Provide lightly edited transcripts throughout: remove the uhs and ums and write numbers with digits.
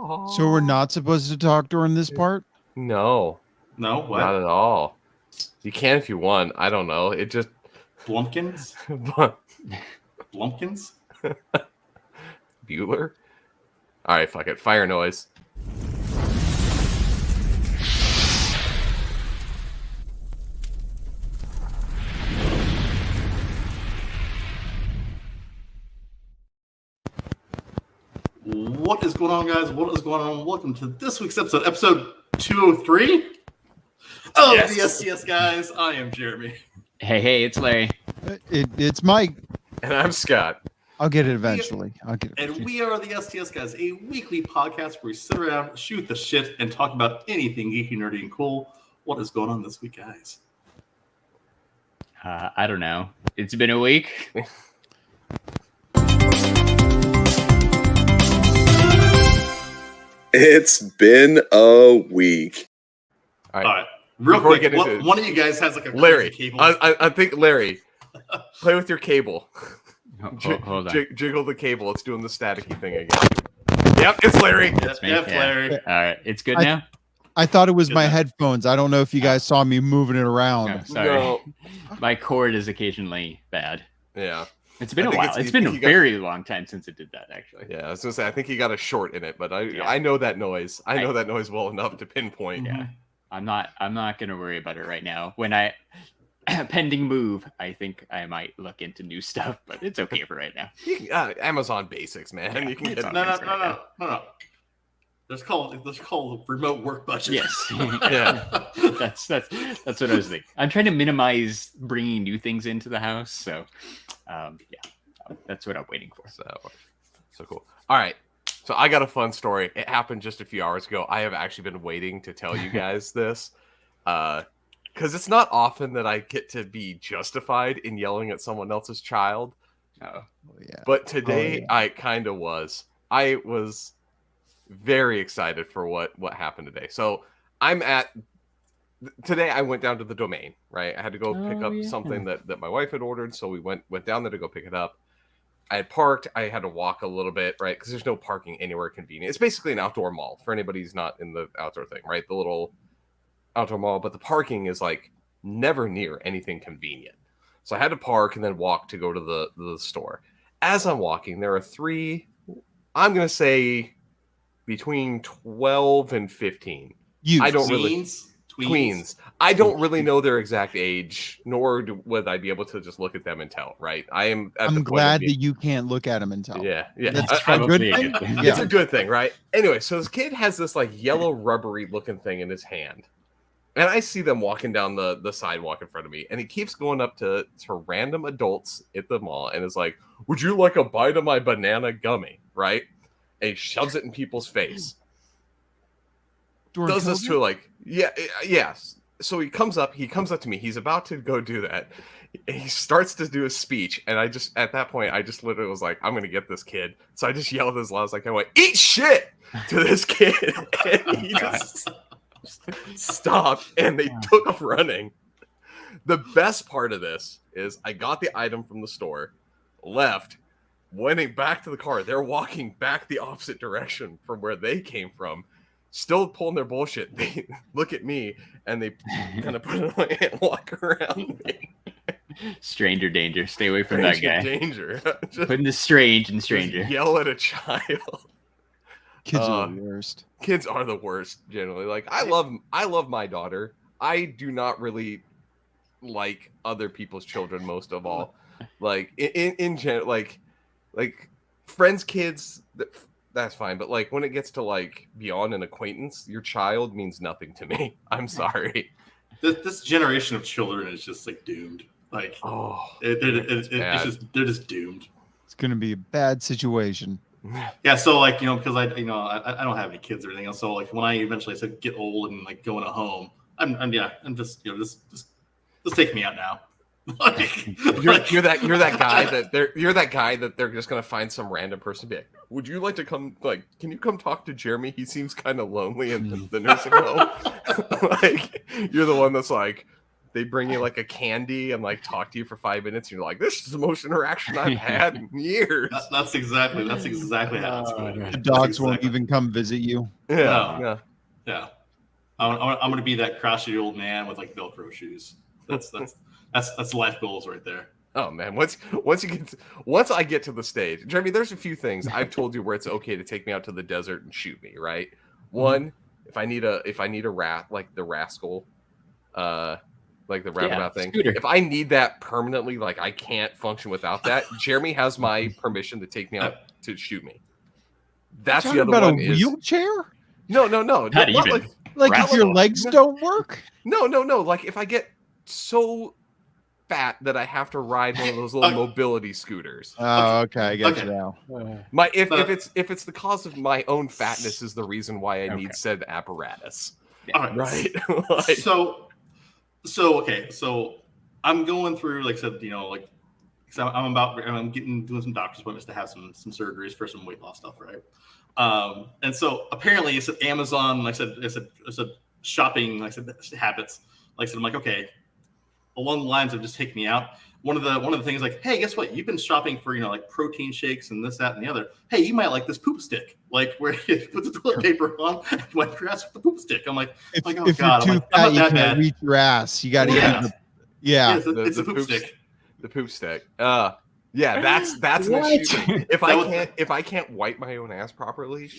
So we're not supposed to talk during this part? No. No, what? Not at all. You can if you want. I don't know. It just Blumpkins? Blumpkins? Bueller? All right, fuck it. Fire noise. What is going on, guys? What is going on? Welcome to this week's episode 203 of the STS Guys. I am Jeremy. Hey, it's Larry. It's Mike. And I'm Scott. I'll get it eventually. And we are the STS Guys, a weekly podcast where we sit around, shoot the shit, and talk about anything geeky, nerdy, and cool. What is going on this week, guys? I don't know. It's been a week. It's been a week. All right. Real Before quick, one of you guys has like a Larry. cable. I think Larry, play with your cable. Hold on. Jiggle the cable. It's doing the staticky thing again. Yep, it's Larry. Yep, Larry. All right, it's good now. I thought it was my headphones. I don't know if you guys saw me moving it around. No, sorry. No. My cord is occasionally bad. Yeah. It's been I a think while. It's been a very long time since it did that, actually. Yeah, I was gonna say I think he got a short in it, but I know that noise. I know that noise well enough to pinpoint. Yeah. I'm not gonna worry about it right now. When I pending move, I think I might look into new stuff, but it's okay for right now. You can, Amazon Basics, man. Yeah, You can it's get No. There's called remote work budget. Yes. Yeah. That's what I was thinking. I'm trying to minimize bringing new things into the house, so that's what I'm waiting for. So cool. All right. So I got a fun story. It happened just a few hours ago. I have actually been waiting to tell you guys this. Because it's not often that I get to be justified in yelling at someone else's child. Oh, yeah. But today I kind of was. I was very excited for what happened today. So today I went down to the Domain, right? I had to go pick up something that my wife had ordered. So we went down there to go pick it up. I had parked. I had to walk a little bit, right? Because there's no parking anywhere convenient. It's basically an outdoor mall for anybody who's not in the outdoor thing, right? The little outdoor mall, but the parking is like never near anything convenient. So I had to park and then walk to go to the store. As I'm walking, there are three, I'm going to say between 12 and 15. I don't Tweens. I don't really know their exact age, nor would I be able to just look at them and tell, right? I'm glad that you can't look at them and tell. Yeah. That's a good thing. It's a good thing, right? Anyway, so this kid has this like yellow rubbery looking thing in his hand. And I see them walking down the sidewalk in front of me, and he keeps going up to random adults at the mall and is like, "Would you like a bite of my banana gummy?" Right? And he shoves it in people's face. Does this to like, yes. So he comes up to me. He's about to go do that. He starts to do a speech, and at that point, I just literally was like, "I'm gonna get this kid." So I just yelled as loud as I can, like, "Eat shit!" to this kid, and he just stopped, and they took off running. The best part of this is I got the item from the store, left, went back to the car. They're walking back the opposite direction from where they came from, still pulling their bullshit. They look at me and they kind of put it away and walk around me. Stranger danger. Stay away from that guy. Danger. Putting the strange and stranger. Yell at a child. Kids are the worst. Kids are the worst generally. Like I love my daughter. I do not really like other people's children most of all. Like in general, like friends' kids, that's fine. But like when it gets to like beyond an acquaintance, your child means nothing to me. I'm sorry. This generation of children is just like doomed. Like they're just doomed. It's gonna be a bad situation. Yeah, so like because I don't have any kids or anything else. So like when I eventually said get old and like go in a home, I'm just just take me out now. You're that guy that they're just gonna find some random person to be like, would you like to come? Like, can you come talk to Jeremy? He seems kind of lonely in the nursing home. Like, you're the one that's like, they bring you like a candy and like talk to you for 5 minutes. And you're like, this is the most interaction I've had in years. That's exactly how it's going. The dogs won't even come visit you. Yeah. I'm gonna be that crotchety old man with like Velcro shoes. That's life goals right there. Oh man, once I get to the stage, Jeremy, there's a few things I've told you where it's okay to take me out to the desert and shoot me. Right? One, if I need a rat like the rascal, like the roundabout thing. Scooter. If I need that permanently, like I can't function without that, Jeremy has my permission to take me out to shoot me. That's the other about one. A wheelchair? No. Not even. Like if your legs don't work? No. Like if I get so fat that I have to ride one of those little mobility scooters. Oh, okay. I get you now. If it's the cause of my own fatness is the reason why I need said apparatus. All right. Right. So I'm going through, like I said, like I'm doing some doctor's appointments to have some surgeries for some weight loss stuff, right? And so apparently it's Amazon, like I said shopping, like I said, habits. Like I said, I'm like, okay, along the lines of just take me out. One of the things like, hey, guess what? You've been shopping for, like protein shakes and this, that, and the other. Hey, you might like this poop stick, like where you put the toilet paper on and wipe your ass with the poop stick. I'm like, if oh you're God, too fat, you can't reach your ass. You got to it's a poop stick. The poop stick. Yeah, that's an issue. If I can't wipe my own ass properly,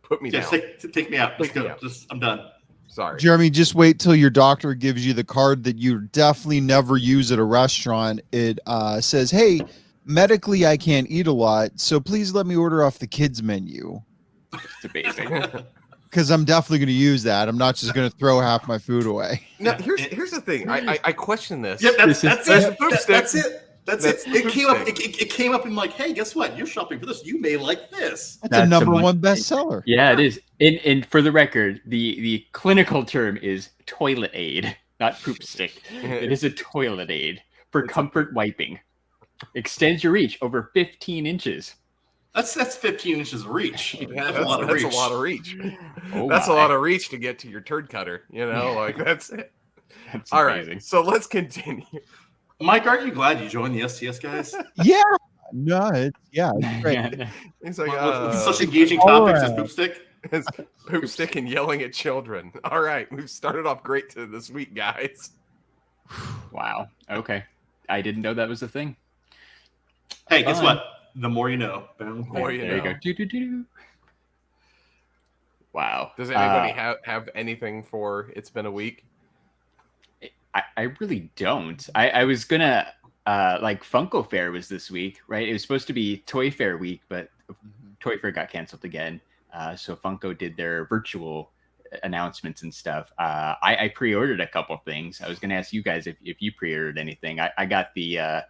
put me down. Take me out. Let's go. I'm done. Sorry, Jeremy. Just wait till your doctor gives you the card that you definitely never use at a restaurant. It says, "Hey, medically, I can't eat a lot, so please let me order off the kids menu." It's amazing. Because I'm definitely going to use that. I'm not just going to throw half my food away. Now, here's the thing. I question this. Yep, that's it. That's it. It came up and like, hey, guess what? You're shopping for this. You may like this. That's a number one bestseller. Yeah, it is. And for the record, the clinical term is toilet aid, not poop stick. It is a toilet aid for comfort wiping. Extends your reach over 15 inches. That's 15 inches of reach. That's a lot of reach. Oh, that's a lot of reach to get to your turd cutter. Like that's it. That's all amazing. Right, so let's continue. Mike, aren't you glad you joined the STS guys? Yeah. No, it's great. He's like, such engaging topics as poop stick. It's poop stick and yelling at children. All right, we've started off great this week, guys. Wow. Okay. I didn't know that was a thing. Hey, guess what? The more you know. Boom. More you know. There you go. Wow. Does anybody have anything for It's Been a Week? I really don't. I was gonna like Funko Fair was this week, right? It was supposed to be Toy Fair week, but Toy Fair got canceled again. So Funko did their virtual announcements and stuff. I pre-ordered a couple things. I was gonna ask you guys if you pre-ordered anything. I got the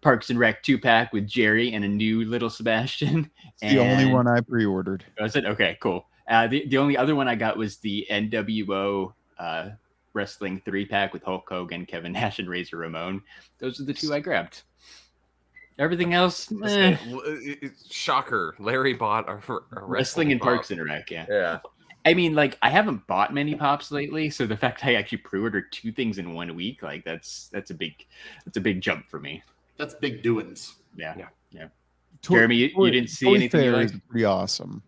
Parks and Rec 2-pack with Jerry and a new little Sebastian. It's the only one I pre-ordered. Was it? Okay, cool. The only other one I got was the NWO Wrestling 3-pack with Hulk Hogan, Kevin Nash, and Razor Ramon. Those are the two I grabbed. Everything else, shocker. Larry bought a wrestling and Parks and Rec. Yeah. I mean, like, I haven't bought many pops lately, so the fact I actually pre-ordered 2 things in 1 week, like that's a big jump for me. That's big doings. Yeah. Jeremy, you didn't see anything you liked? Pretty awesome.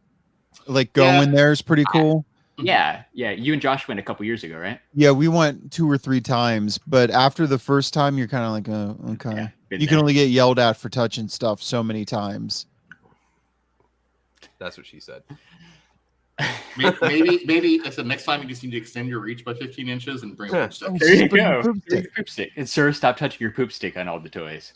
Like going there is pretty cool. Yeah. You and Josh went a couple years ago, right? Yeah, we went 2 or 3 times, but after the first time, you're kind of like, oh, okay. Yeah, you can only get yelled at for touching stuff so many times. That's what she said. Maybe it's the next time you just need to extend your reach by 15 inches and bring poop stick. There you go. Poop stick. And sir, stop touching your poop stick on all the toys.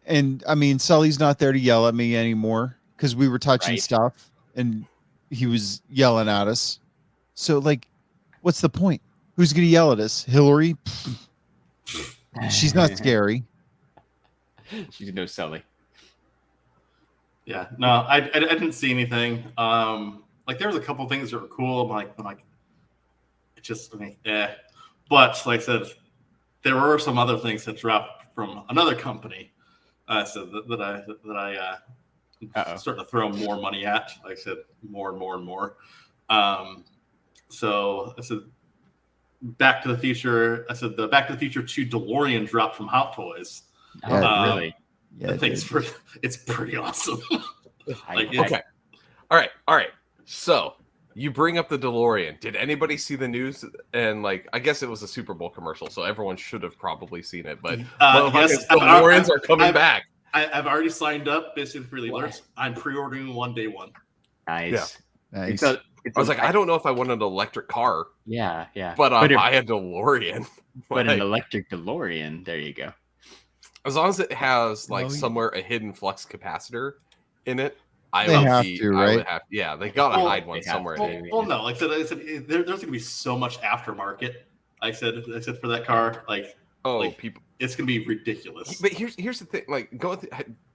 And I mean, Sully's not there to yell at me anymore because we were touching stuff and he was yelling at us. So, like, what's the point? Who's going to yell at us? Hillary? She's not scary. She's no Sully. Yeah, no, I didn't see anything. Like there was a couple things that were cool. I'm like, it's just But like I said, there were some other things that dropped from another company. So that I starting to throw more money at. Like I said, more and more and more. So I said, Back to the Future. I said the Back to the Future 2 DeLorean dropped from Hot Toys. Oh, really? Yeah, It's pretty awesome. Okay. All right. So you bring up the DeLorean. Did anybody see the news? And like, I guess it was a Super Bowl commercial, so everyone should have probably seen it. But yes, DeLoreans are coming back. I've already signed up basically for the alerts. I'm pre-ordering one day one. Nice. Yeah. Nice. I was like, I don't know if I want an electric car. Yeah. But I'll buy a DeLorean. But an electric DeLorean, there you go. As long as it has like somewhere a hidden flux capacitor in it, they have to, right? They gotta hide one somewhere. No, like I said, there's gonna be so much aftermarket. I said for that car, people, it's gonna be ridiculous. But here's the thing, like,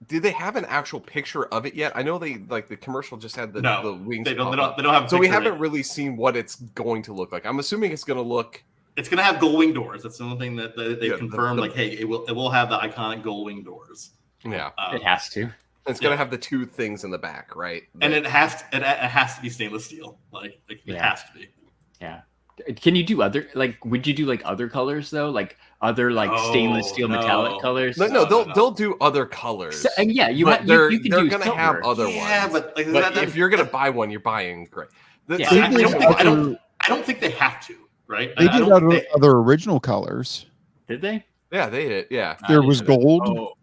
did they have an actual picture of it yet? I know they the commercial just had the wings. They don't have. So we haven't really seen what it's going to look like. I'm assuming it's gonna look. It's gonna have gold wing doors. That's the only thing that they confirmed. Hey, it will have the iconic gold wing doors. Yeah, it has to. It's gonna have the two things in the back, right? And it has to be stainless steel. It has to be. Yeah. Can you do other would you do other colors though? Like other stainless steel metallic colors? No, they'll do other colors. So, and yeah, you can they're do gonna silver. have other ones. Yeah, but if you're gonna buy one, you're buying gray. I don't think they have to, right? They did other original colors. Did they? Yeah, they did. Yeah. There was gold.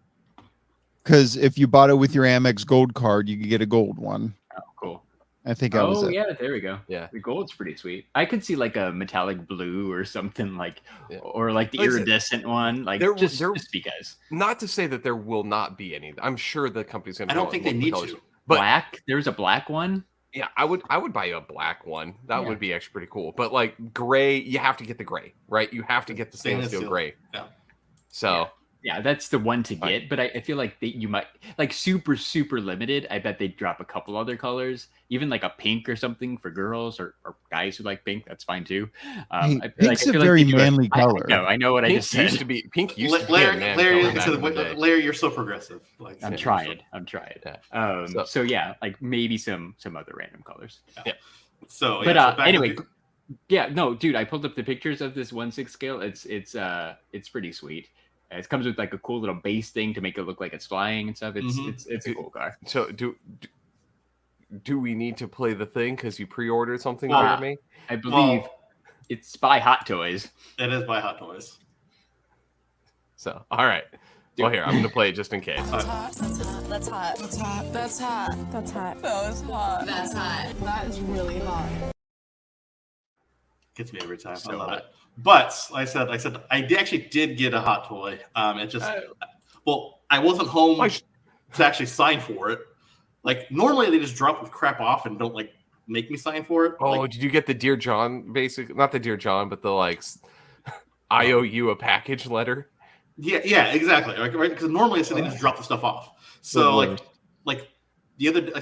Because if you bought it with your Amex Gold card, you could get a gold one. Oh, cool. I think that was it. Yeah, there we go. Yeah. The gold's pretty sweet. I could see a metallic blue or something or the iridescent one. Just because. Not to say that there will not be any. I'm sure the company's going to. I don't think they need to. But black? There's a black one? Yeah, I would buy a black one. That would be actually pretty cool. But gray, you have to get the gray, right? You have to get the stainless steel gray. Yeah. So. Yeah, that's the one to get, but I feel like you might super limited. I bet they'd drop a couple other colors, even a pink or something for girls or guys who like pink. That's fine too. Pink's a very manly color. I know what I just said. Pink used to be a man color. Larry, you're so progressive. I'm trying. So yeah, maybe some other random colors. Yeah. So, but anyway. Yeah, no, dude, I pulled up the pictures of this 1/6 scale. It's pretty sweet. It comes with a cool little base thing to make it look like it's flying and stuff. It's a cool car. So do we need to play the thing because you pre-ordered something for me? I believe it's by Hot Toys. It is by Hot Toys. So all right. Well, here I'm gonna play it just in case. That's hot. That's hot. That's hot. That's hot. That's hot. That was hot. That's hot. That is really hot. Gets me every time. I love it. But I said I actually did get a hot toy. It just I wasn't home to actually sign for it. Normally they just drop the crap off and don't make me sign for it. Oh, did you get the Dear John not the Dear John, but the I owe you a package letter? Yeah, exactly. Right, because normally I said they just drop the stuff off. So the other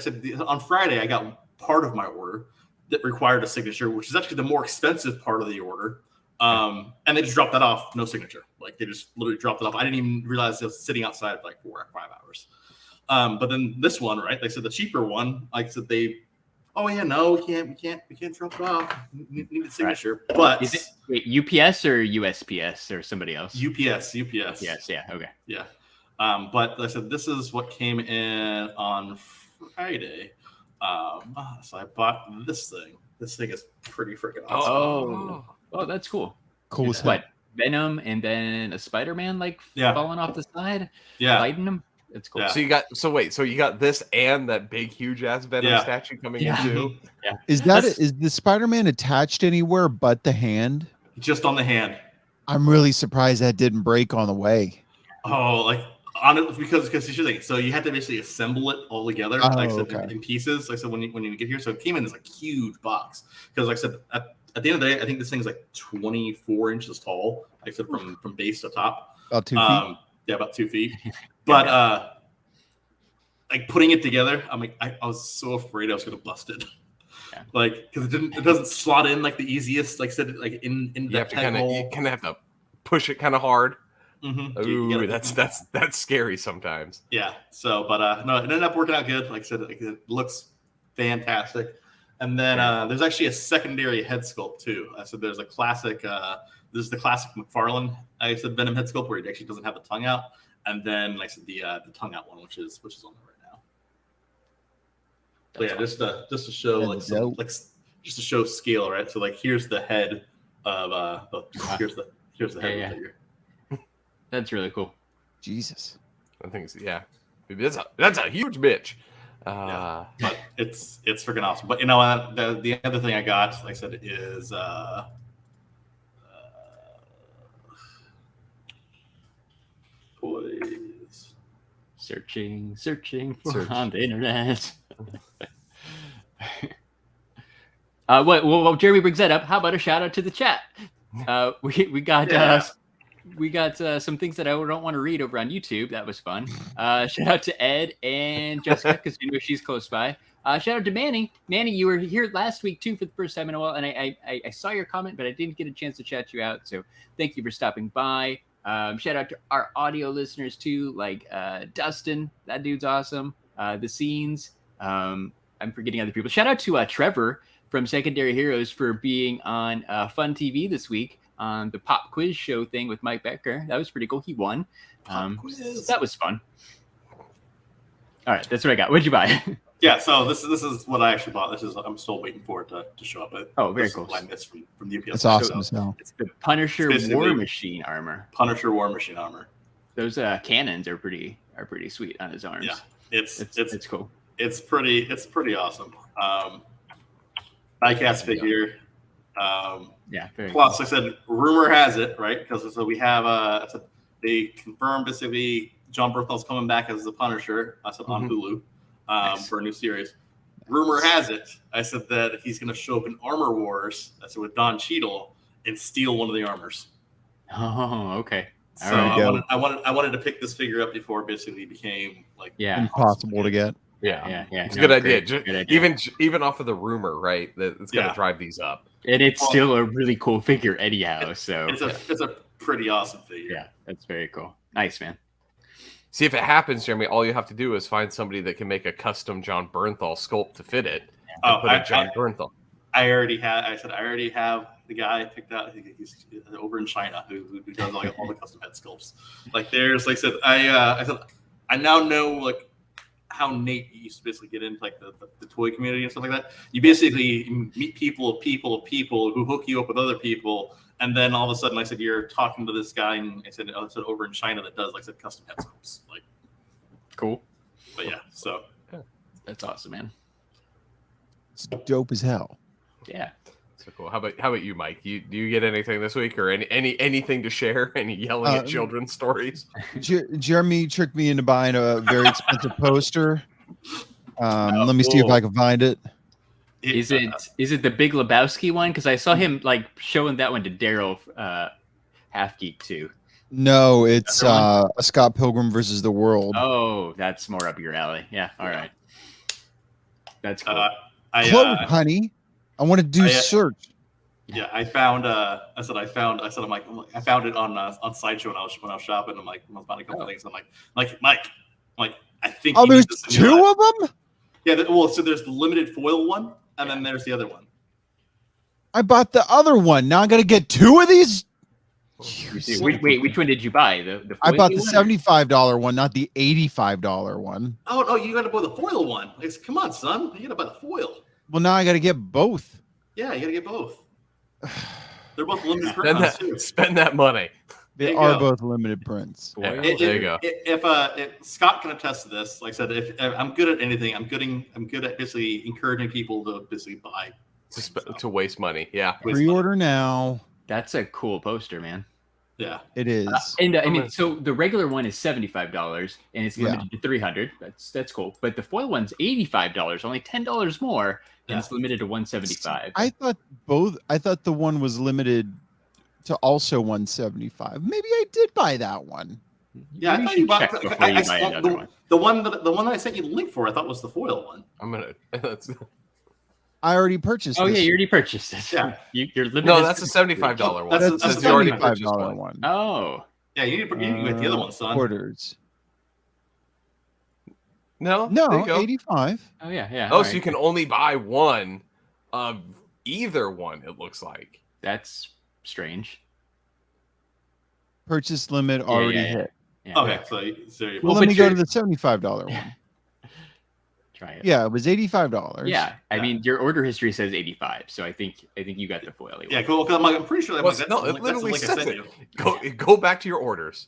on Friday I got part of my order that required a signature, which is actually the more expensive part of the order. And they just dropped that off, no signature. They just literally dropped it off. I didn't even realize it was sitting outside for 4 or 5 hours. But then this one, right? They said the cheaper one, we can't drop it off. You need a signature. Right. But is it UPS or USPS or somebody else? UPS. Yes, yeah, okay. Yeah. But I said this is what came in on Friday. So I bought this thing. This thing is pretty freaking awesome. Oh, that's cool. Cool. What? Venom and then a Spider-Man falling off the side? Yeah. Fighting him? It's cool. Yeah. So you got this and that big huge ass Venom statue coming in too? Yeah. Is the Spider-Man attached anywhere but the hand? Just on the hand. I'm really surprised that didn't break on the way. Oh, on it because here's the thing. So you had to basically assemble it all together, in pieces. Like I said, when you get here, so it came in this huge box. Because like I said, at the end of the day, I think this thing's 24 inches tall. Like I said, from base to top. About 2 feet. Yeah, about 2 feet. But putting it together, I was so afraid I was gonna bust it. Yeah. Because it doesn't slot in the easiest. Like I said, in you have to kind of have to push it kind of hard. Mm-hmm. Ooh, that's scary sometimes. Yeah. So, but no, it ended up working out good. Like I said, it looks fantastic. And then there's actually a secondary head sculpt too. So there's a classic. This is the classic McFarlane. I said Venom head sculpt where he actually doesn't have the tongue out, and then like I said the tongue out one, which is on there right now. But yeah, just to show just to show scale, right? So like here's the head of here's the head of the figure. That's really cool. Jesus. I think that's a huge bitch. But it's freaking awesome. But you know what? The other thing I got, like I said, is toys. Searching on the internet. Well, Jeremy brings that up. How about a shout out to the chat? We got some things that I don't want to read over on YouTube. That was fun. Shout out to Ed and Jessica because you know she's close by. Shout out to Manny. Manny, you were here last week too for the first time in a while, and I saw your comment, but I didn't get a chance to chat you out. So thank you for stopping by. Shout out to our audio listeners too, like Dustin. That dude's awesome. The Scenes. I'm forgetting other people. Shout out to Trevor from Secondary Heroes for being on Fun TV this week on the pop quiz show thing with Mike Becker. That was pretty cool. He won. That was fun. All right, that's what I got. What'd you buy? Yeah, so this is what I actually bought. I'm still waiting for it to show up. Very cool. I missed from the UPS. That's awesome. So. It's the Punisher War Machine armor. Punisher War Machine armor. Those cannons are pretty sweet on his arms. Yeah, it's cool. It's pretty awesome. Diecast figure. Very plus, cool. I said, rumor has it, right? Because so we have they confirmed basically John Berthel's coming back as the Punisher. I said on Hulu for a new series. Rumor has it, I said that he's going to show up in Armor Wars. I said with Don Cheadle and steal one of the armors. Oh, okay. So I wanted to pick this figure up before it basically became like impossible to get. Yeah. It's a good idea. Good idea. Even off of the rumor, right? That it's going to drive these up. And it's still a really cool figure anyhow. So it's a pretty awesome figure. Yeah, that's very cool. Nice, man. See, if it happens, Jeremy, all you have to do is find somebody that can make a custom John Bernthal sculpt to fit it. John Bernthal. I already have the guy picked out. He's over in China who does all the custom head sculpts. Like there's, like I said, I now know like how Nate used to basically get into like the toy community and stuff like that. You basically meet people who hook you up with other people, and then all of a sudden, like I said, you're talking to this guy, and I said over in China that does like I said custom head sculpts. Like, cool. But yeah, so that's awesome, man. It's dope as hell. Yeah. So cool. How about you, Mike? Do you get anything this week, or anything to share? Any yelling at children stories? Jeremy tricked me into buying a very expensive poster. Let me see if I can find it. Is it the Big Lebowski one? Because I saw him like showing that one to Daryl Half Geek too. No, it's a Scott Pilgrim versus the World. Oh, that's more up your alley. Yeah. All right. That's cool. Honey. I want to do search. Yeah, I found it on Sideshow when I was shopping. I was buying a couple things. I'm like Mike, I think. Oh, there's two of them. Yeah, so there's the limited foil one, and then there's the other one. I bought the other one. Now I got to get two of these. Wait, which one did you buy? The I bought the $75 one, not the $85 one. Oh no, you got to buy the foil one. Come on, son, you got to buy the foil. Well, now I got to get both. Yeah, you got to get both. They're both limited prints. Spend that money. They are both limited prints. Yeah, there you go. If Scott can attest to this, like I said, if I'm good at anything, I'm good at basically encouraging people to basically buy to waste money. Yeah, pre-order now. That's a cool poster, man. Yeah, it is. I mean, so the regular one is $75 and it's limited to 300. That's cool. But the foil one's $85, only $10 more, and it's limited to 175. I thought the one was limited to also 175. Maybe I did buy that one. Yeah, I thought you bought another one. The one that I sent you the link for, I thought was the foil one. I already purchased. Oh yeah, you already purchased it. Yeah, you're limited. No, that's a $75 one. That's a $75 one. Oh, yeah, you need to get the other one, son. Quarters. No, 85. Oh yeah. Oh, so you can only buy one of either one. It looks like That's strange. Purchase limit already yeah. hit. Yeah. Okay, so Well, let me go to the $75 one. Try it. Yeah, it was $85. Yeah, I mean, your order history says 85, so I think you got the foil. Yeah, cool. Because I'm pretty sure it literally says it. Go back to your orders.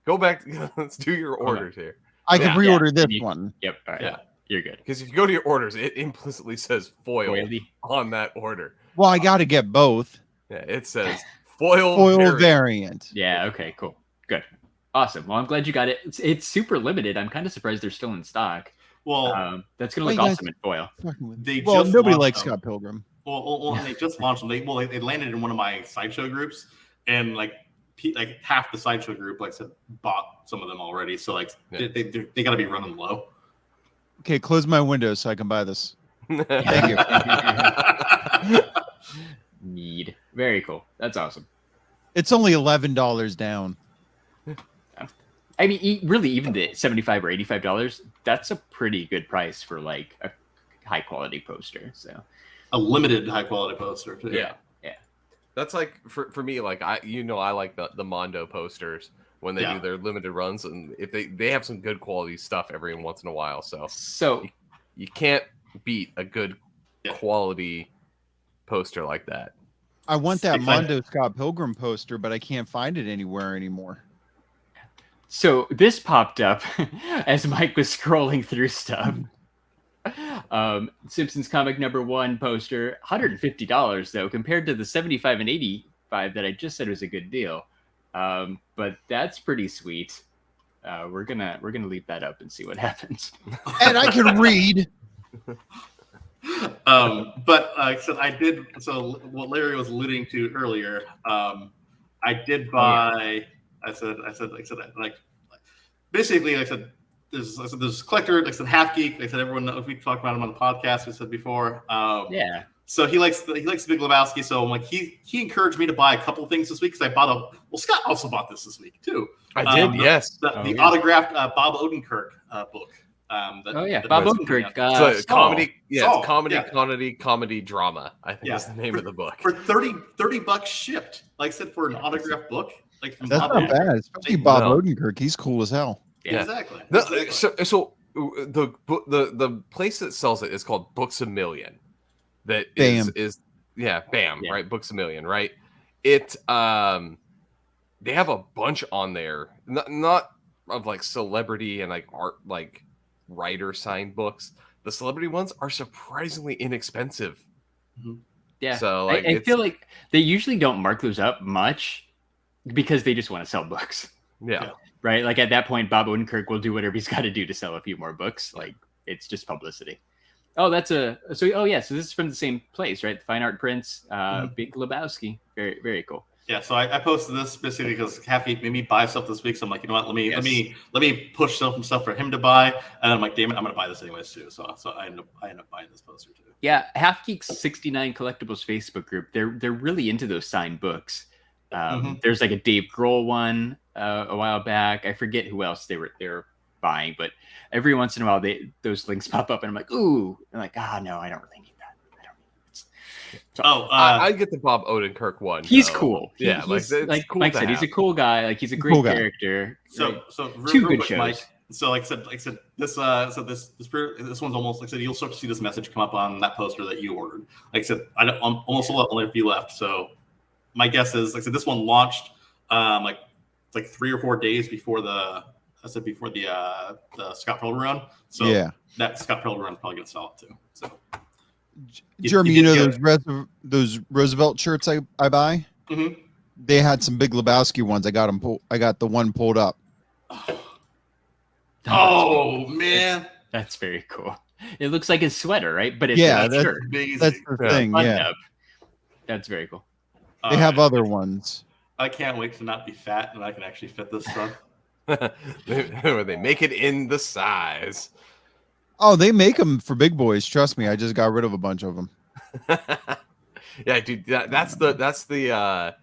Go back. Let's do your orders here. I can reorder this one. Yep. All right. Yeah, you're good. Because if you go to your orders, it implicitly says foil on that order. Well, I got to get both. Yeah, it says foil variant. Yeah. Okay. Cool. Good. Awesome. Well, I'm glad you got it. It's super limited. I'm kind of surprised they're still in stock. Well, that's gonna look awesome in foil. Nobody likes Scott Pilgrim. Well, they just launched them. They landed in one of my sideshow groups, and like half the sideshow group, like I said, bought some of them already. So like they got to be running low. Okay, close my window so I can buy this. Thank you. Need. Very cool. That's awesome. It's only $11 down. I mean, really, even the $75 or $85, that's a pretty good price for like a high quality poster. So a limited high quality poster too. Yeah. That's like for me, like I like the Mondo posters when they do their limited runs, and if they have some good quality stuff every once in a while. So you can't beat a good quality poster like that. I want that Mondo Scott Pilgrim poster, but I can't find it anywhere anymore. So this popped up as Mike was scrolling through stuff. Simpsons comic #1 poster, $150 though, compared to the $75 and $85 that I just said was a good deal. But that's pretty sweet. We're gonna leave that up and see what happens. And I can read. But so I did. So what Larry was alluding to earlier, I did buy. I said, like, basically, like I said, there's collector, like I said, Half Geek. Like I said, everyone knows, we talked about him on the podcast. We said before. Yeah. So he likes the Big Lebowski. So like he encouraged me to buy a couple things this week because I bought Scott also bought this week too. I did, yes. The autographed Bob Odenkirk book. Bob Odenkirk. It's comedy. Yeah, it's comedy drama. I think is the name of the book. For $30 shipped. Like I said, for an autographed book. Like that's not bad, especially Bob Odenkirk. He's cool as hell. Yeah. Exactly. So the place that sells it is called Books A Million. That is BAM. Right? Books A Million, right? It they have a bunch on there, not of like celebrity and like art, like writer signed books. The celebrity ones are surprisingly inexpensive. Mm-hmm. Yeah. So like, I feel like they usually don't mark those up much because they just want to sell books. Yeah. Right. Like at that point, Bob Odenkirk will do whatever he's got to do to sell a few more books. Like it's just publicity. Oh, so this is from the same place, right? The Fine Art Prints, Big Lebowski. Very, very cool. Yeah, so I posted this specifically because Half Geek made me buy stuff this week. So I'm like, you know what? Let me push some stuff for him to buy, and I'm like, damn it, I'm gonna buy this anyways too. So I end up buying this poster too. Yeah, Half Geek's 69 Collectibles Facebook group. They're really into those signed books. There's like a Dave Grohl one a while back. I forget who else they were buying, but every once in a while those links pop up, and I'm like, ooh, I'm like, no, I don't really need that. I get the Bob Odenkirk one. He's cool. Yeah, he's like cool Mike said, he's a cool guy. Like he's a great character. So two good quick, shows. Mike. So like I said, this one's almost like I said, you'll start to see this message come up on that poster that you ordered. Like I said, I'm almost only a few left. So my guess is, like I said, this one launched like 3 or 4 days before the Scott Pilgrim run. So that Scott Pilgrim run is probably gonna sell it too. So. Jeremy, those Roosevelt shirts I buy? Mm-hmm. They had some Big Lebowski ones. I got the one pulled up. Oh man, that's very cool. It looks like his sweater, right? But it's that's shirt. That's the thing. Yeah, that's very cool. They have other ones. I can't wait to not be fat and I can actually fit this stuff. They make it in the size. Oh, they make them for big boys. Trust me, I just got rid of a bunch of them. Yeah, dude, that's the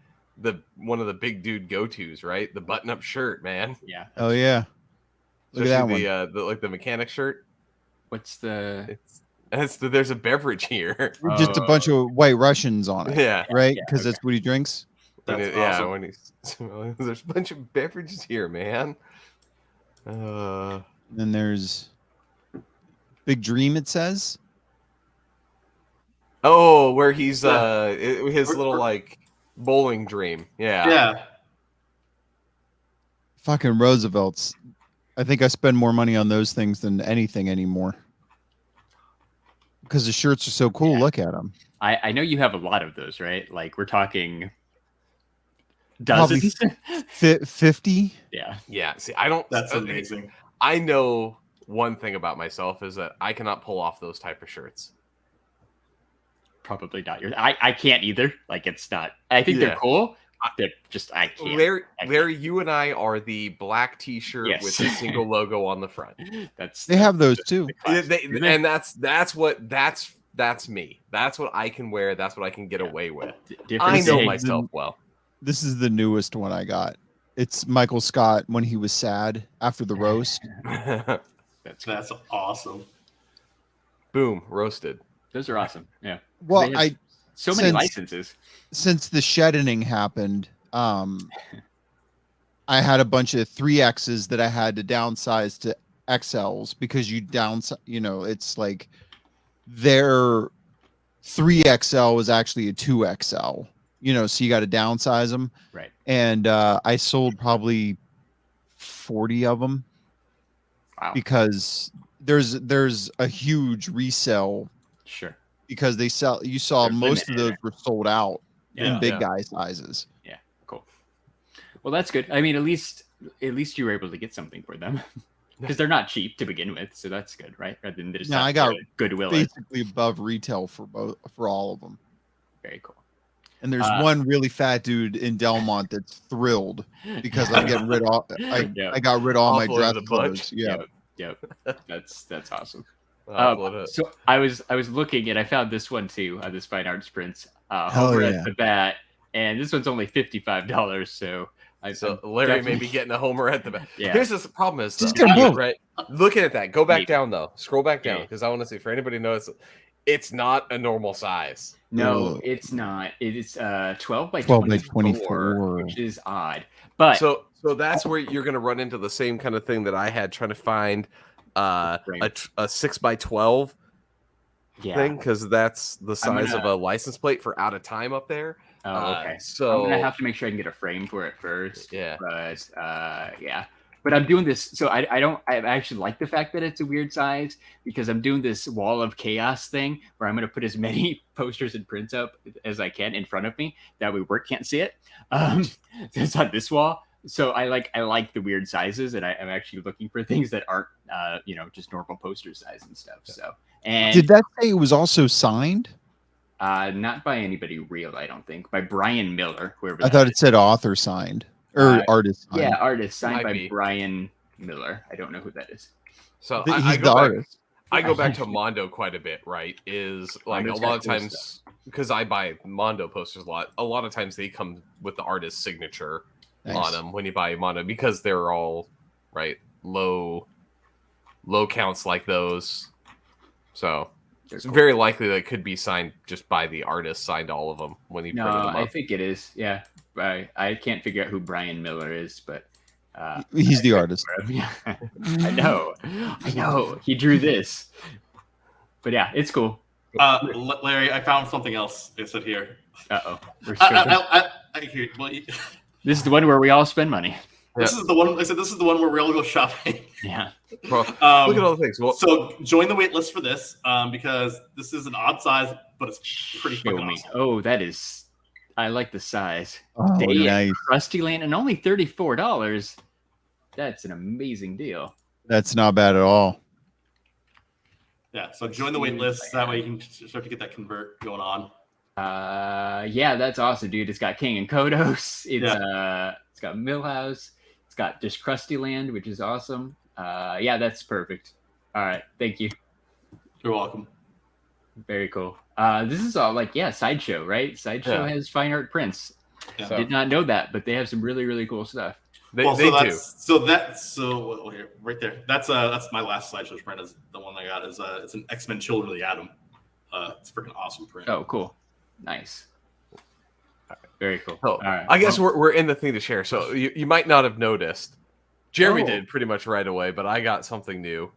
one of the big dude go-tos, right? The button-up shirt, man. Yeah. Oh yeah. Look at that one. The mechanic shirt. What's the? It's There's a beverage here. Just a bunch of White Russians on it. Yeah. Right? Yeah, Because that's what he drinks. That's Yeah, awesome. when there's a bunch of beverages here, man. Then there's Big Dream, it says. Oh, where he's Yeah. his little like bowling dream. Yeah. Yeah. Fucking Roosevelt's. I think I spend more money on those things than anything anymore. Because the shirts are so cool. Yeah. Look at them. I know you have a lot of those, right? Like we're talking Probably dozens. 50. Yeah. Yeah. See, I don't. That's amazing. I know one thing about myself is that I cannot pull off those type of shirts. Probably not yours. I can't either. Like it's not. I think Yeah. they're cool. They're just I can't. Larry, you and I are the black T-shirt Yes. with a single logo on the front. They have those too. And that's me. That's what I can wear. That's what I can get away with. Different I know day. myself well. This is the newest one I got. It's Michael Scott when he was sad after the roast. That's good. That's awesome. Boom, roasted. Those are awesome. Yeah. Well, They have so many since- licenses. Since the shedding happened, I had a bunch of 3Xs that I had to downsize to XLs because it's like their 3XL was actually a 2XL, so you got to downsize them. Right. And I sold probably 40 of them Wow. because there's a huge resale Sure. because you saw They're most of limited. those were sold out Yeah. in big Yeah. guy sizes. Cool. Well, that's good. I mean, at least you were able to get something for them because they're not cheap to begin with, so that's good, right? Rather than just Yeah, have I got to Goodwill. It. Basically above retail for all of them. Very cool. And there's one really fat dude in Delmont that's thrilled because I'm getting rid of Yeah. I got rid of all my Offloaded dress a bunch. clothes. Yeah. Yep. That's awesome. Upload it. So I was looking and I found this one too, this fine arts prints. Hell Homer yeah. at the bat, and this one's only $55. So So Larry may be getting a homer at the back. Yeah. Here's the problem is Just though, get 'em both. right. Looking at that, go back Maybe. down though. Scroll back down Okay. because I want to see for anybody knows it's not a normal size. No, Ugh. it's not. It is 12 by 12 by 24, 24. which is odd. But So that's where you're going to run into the same kind of thing that I had trying to find a 6x12 yeah. thing because that's the size of gonna- a license plate for out of time up there. Oh, okay. So I'm gonna have to make sure I can get a frame for it first. Yeah. But yeah. But I'm doing this, so I actually like the fact that it's a weird size because I'm doing this wall of chaos thing where I'm gonna put as many posters and prints up as I can in front of me. That way work can't see it. It's on this wall. So I like the weird sizes, and I'm actually looking for things that aren't just normal poster size and stuff. So and Did that say it was also signed? not by anybody real, I don't think. By Brian Miller, whoever. I that thought is. it said author signed or artist signed. Yeah, artist signed Might by be. Brian Miller. I don't know who that is. So He's I the go back. artist. I go back to Mondo quite a bit, right? Is like Mondo's a lot got of cool times because I buy Mondo posters a lot. A lot of times they come with the artist's signature on Nice. them when you buy Mondo because they're all right low counts like those. So They're it's cool. very likely that it could be signed just by the artist. Signed all of them when he No, printed them I up. think it is. Yeah, I can't figure out who Brian Miller is, but He's the artist. yeah, I know. He drew this, but yeah, it's cool. Larry, I found something else. It said here. Oh, Here, well, this is the one where we all spend money. this is the one. I said this is the one where we all go shopping. Yeah, Bro, look at all the things. Well, So join the wait list for this because this is an odd size, but it's pretty show fucking me. awesome. Oh, that is. I like the size. Oh, Day nice. at Krusty Land and only $34. That's an amazing deal. That's not bad at all. Yeah, so join the wait list. That way you can start to get that convert going on. Yeah, that's awesome, dude. It's got King and Kodos. It's got Millhouse. It's got just Krusty Land, which is awesome. Yeah, that's perfect. All right, thank you. You're welcome. Very cool. This is all like Sideshow, right? Sideshow Yeah. has fine art prints. Yeah. So- Did not know that, but they have some really really cool stuff. They do. So here, right there. That's my last slideshow print. Is the one I got is it's an X-Men Children of the Atom. It's a freaking awesome print. Oh, cool, nice, very cool. Oh, All right. I guess we're in the thing to share. So you might not have noticed. Jeremy did pretty much right away, but I got something new.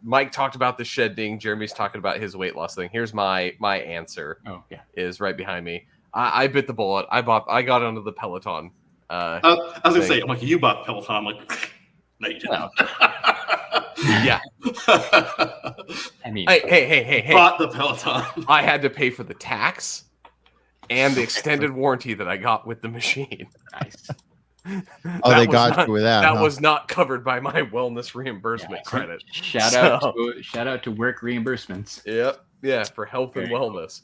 Mike talked about the shed thing. Jeremy's talking about his weight loss thing. Here's my answer. Oh yeah, is right behind me. I bit the bullet. I got onto the Peloton. I was gonna say, I'm like, you bought Peloton. I'm like, no, you didn't. Yeah. I mean, hey. Bought the Peloton. I had to pay for the tax and the extended warranty that I got with the machine. nice. Oh, they got you with that. That huh? was not covered by my wellness reimbursement credit. Shout out to work reimbursements. Yep. Yeah, for health and wellness.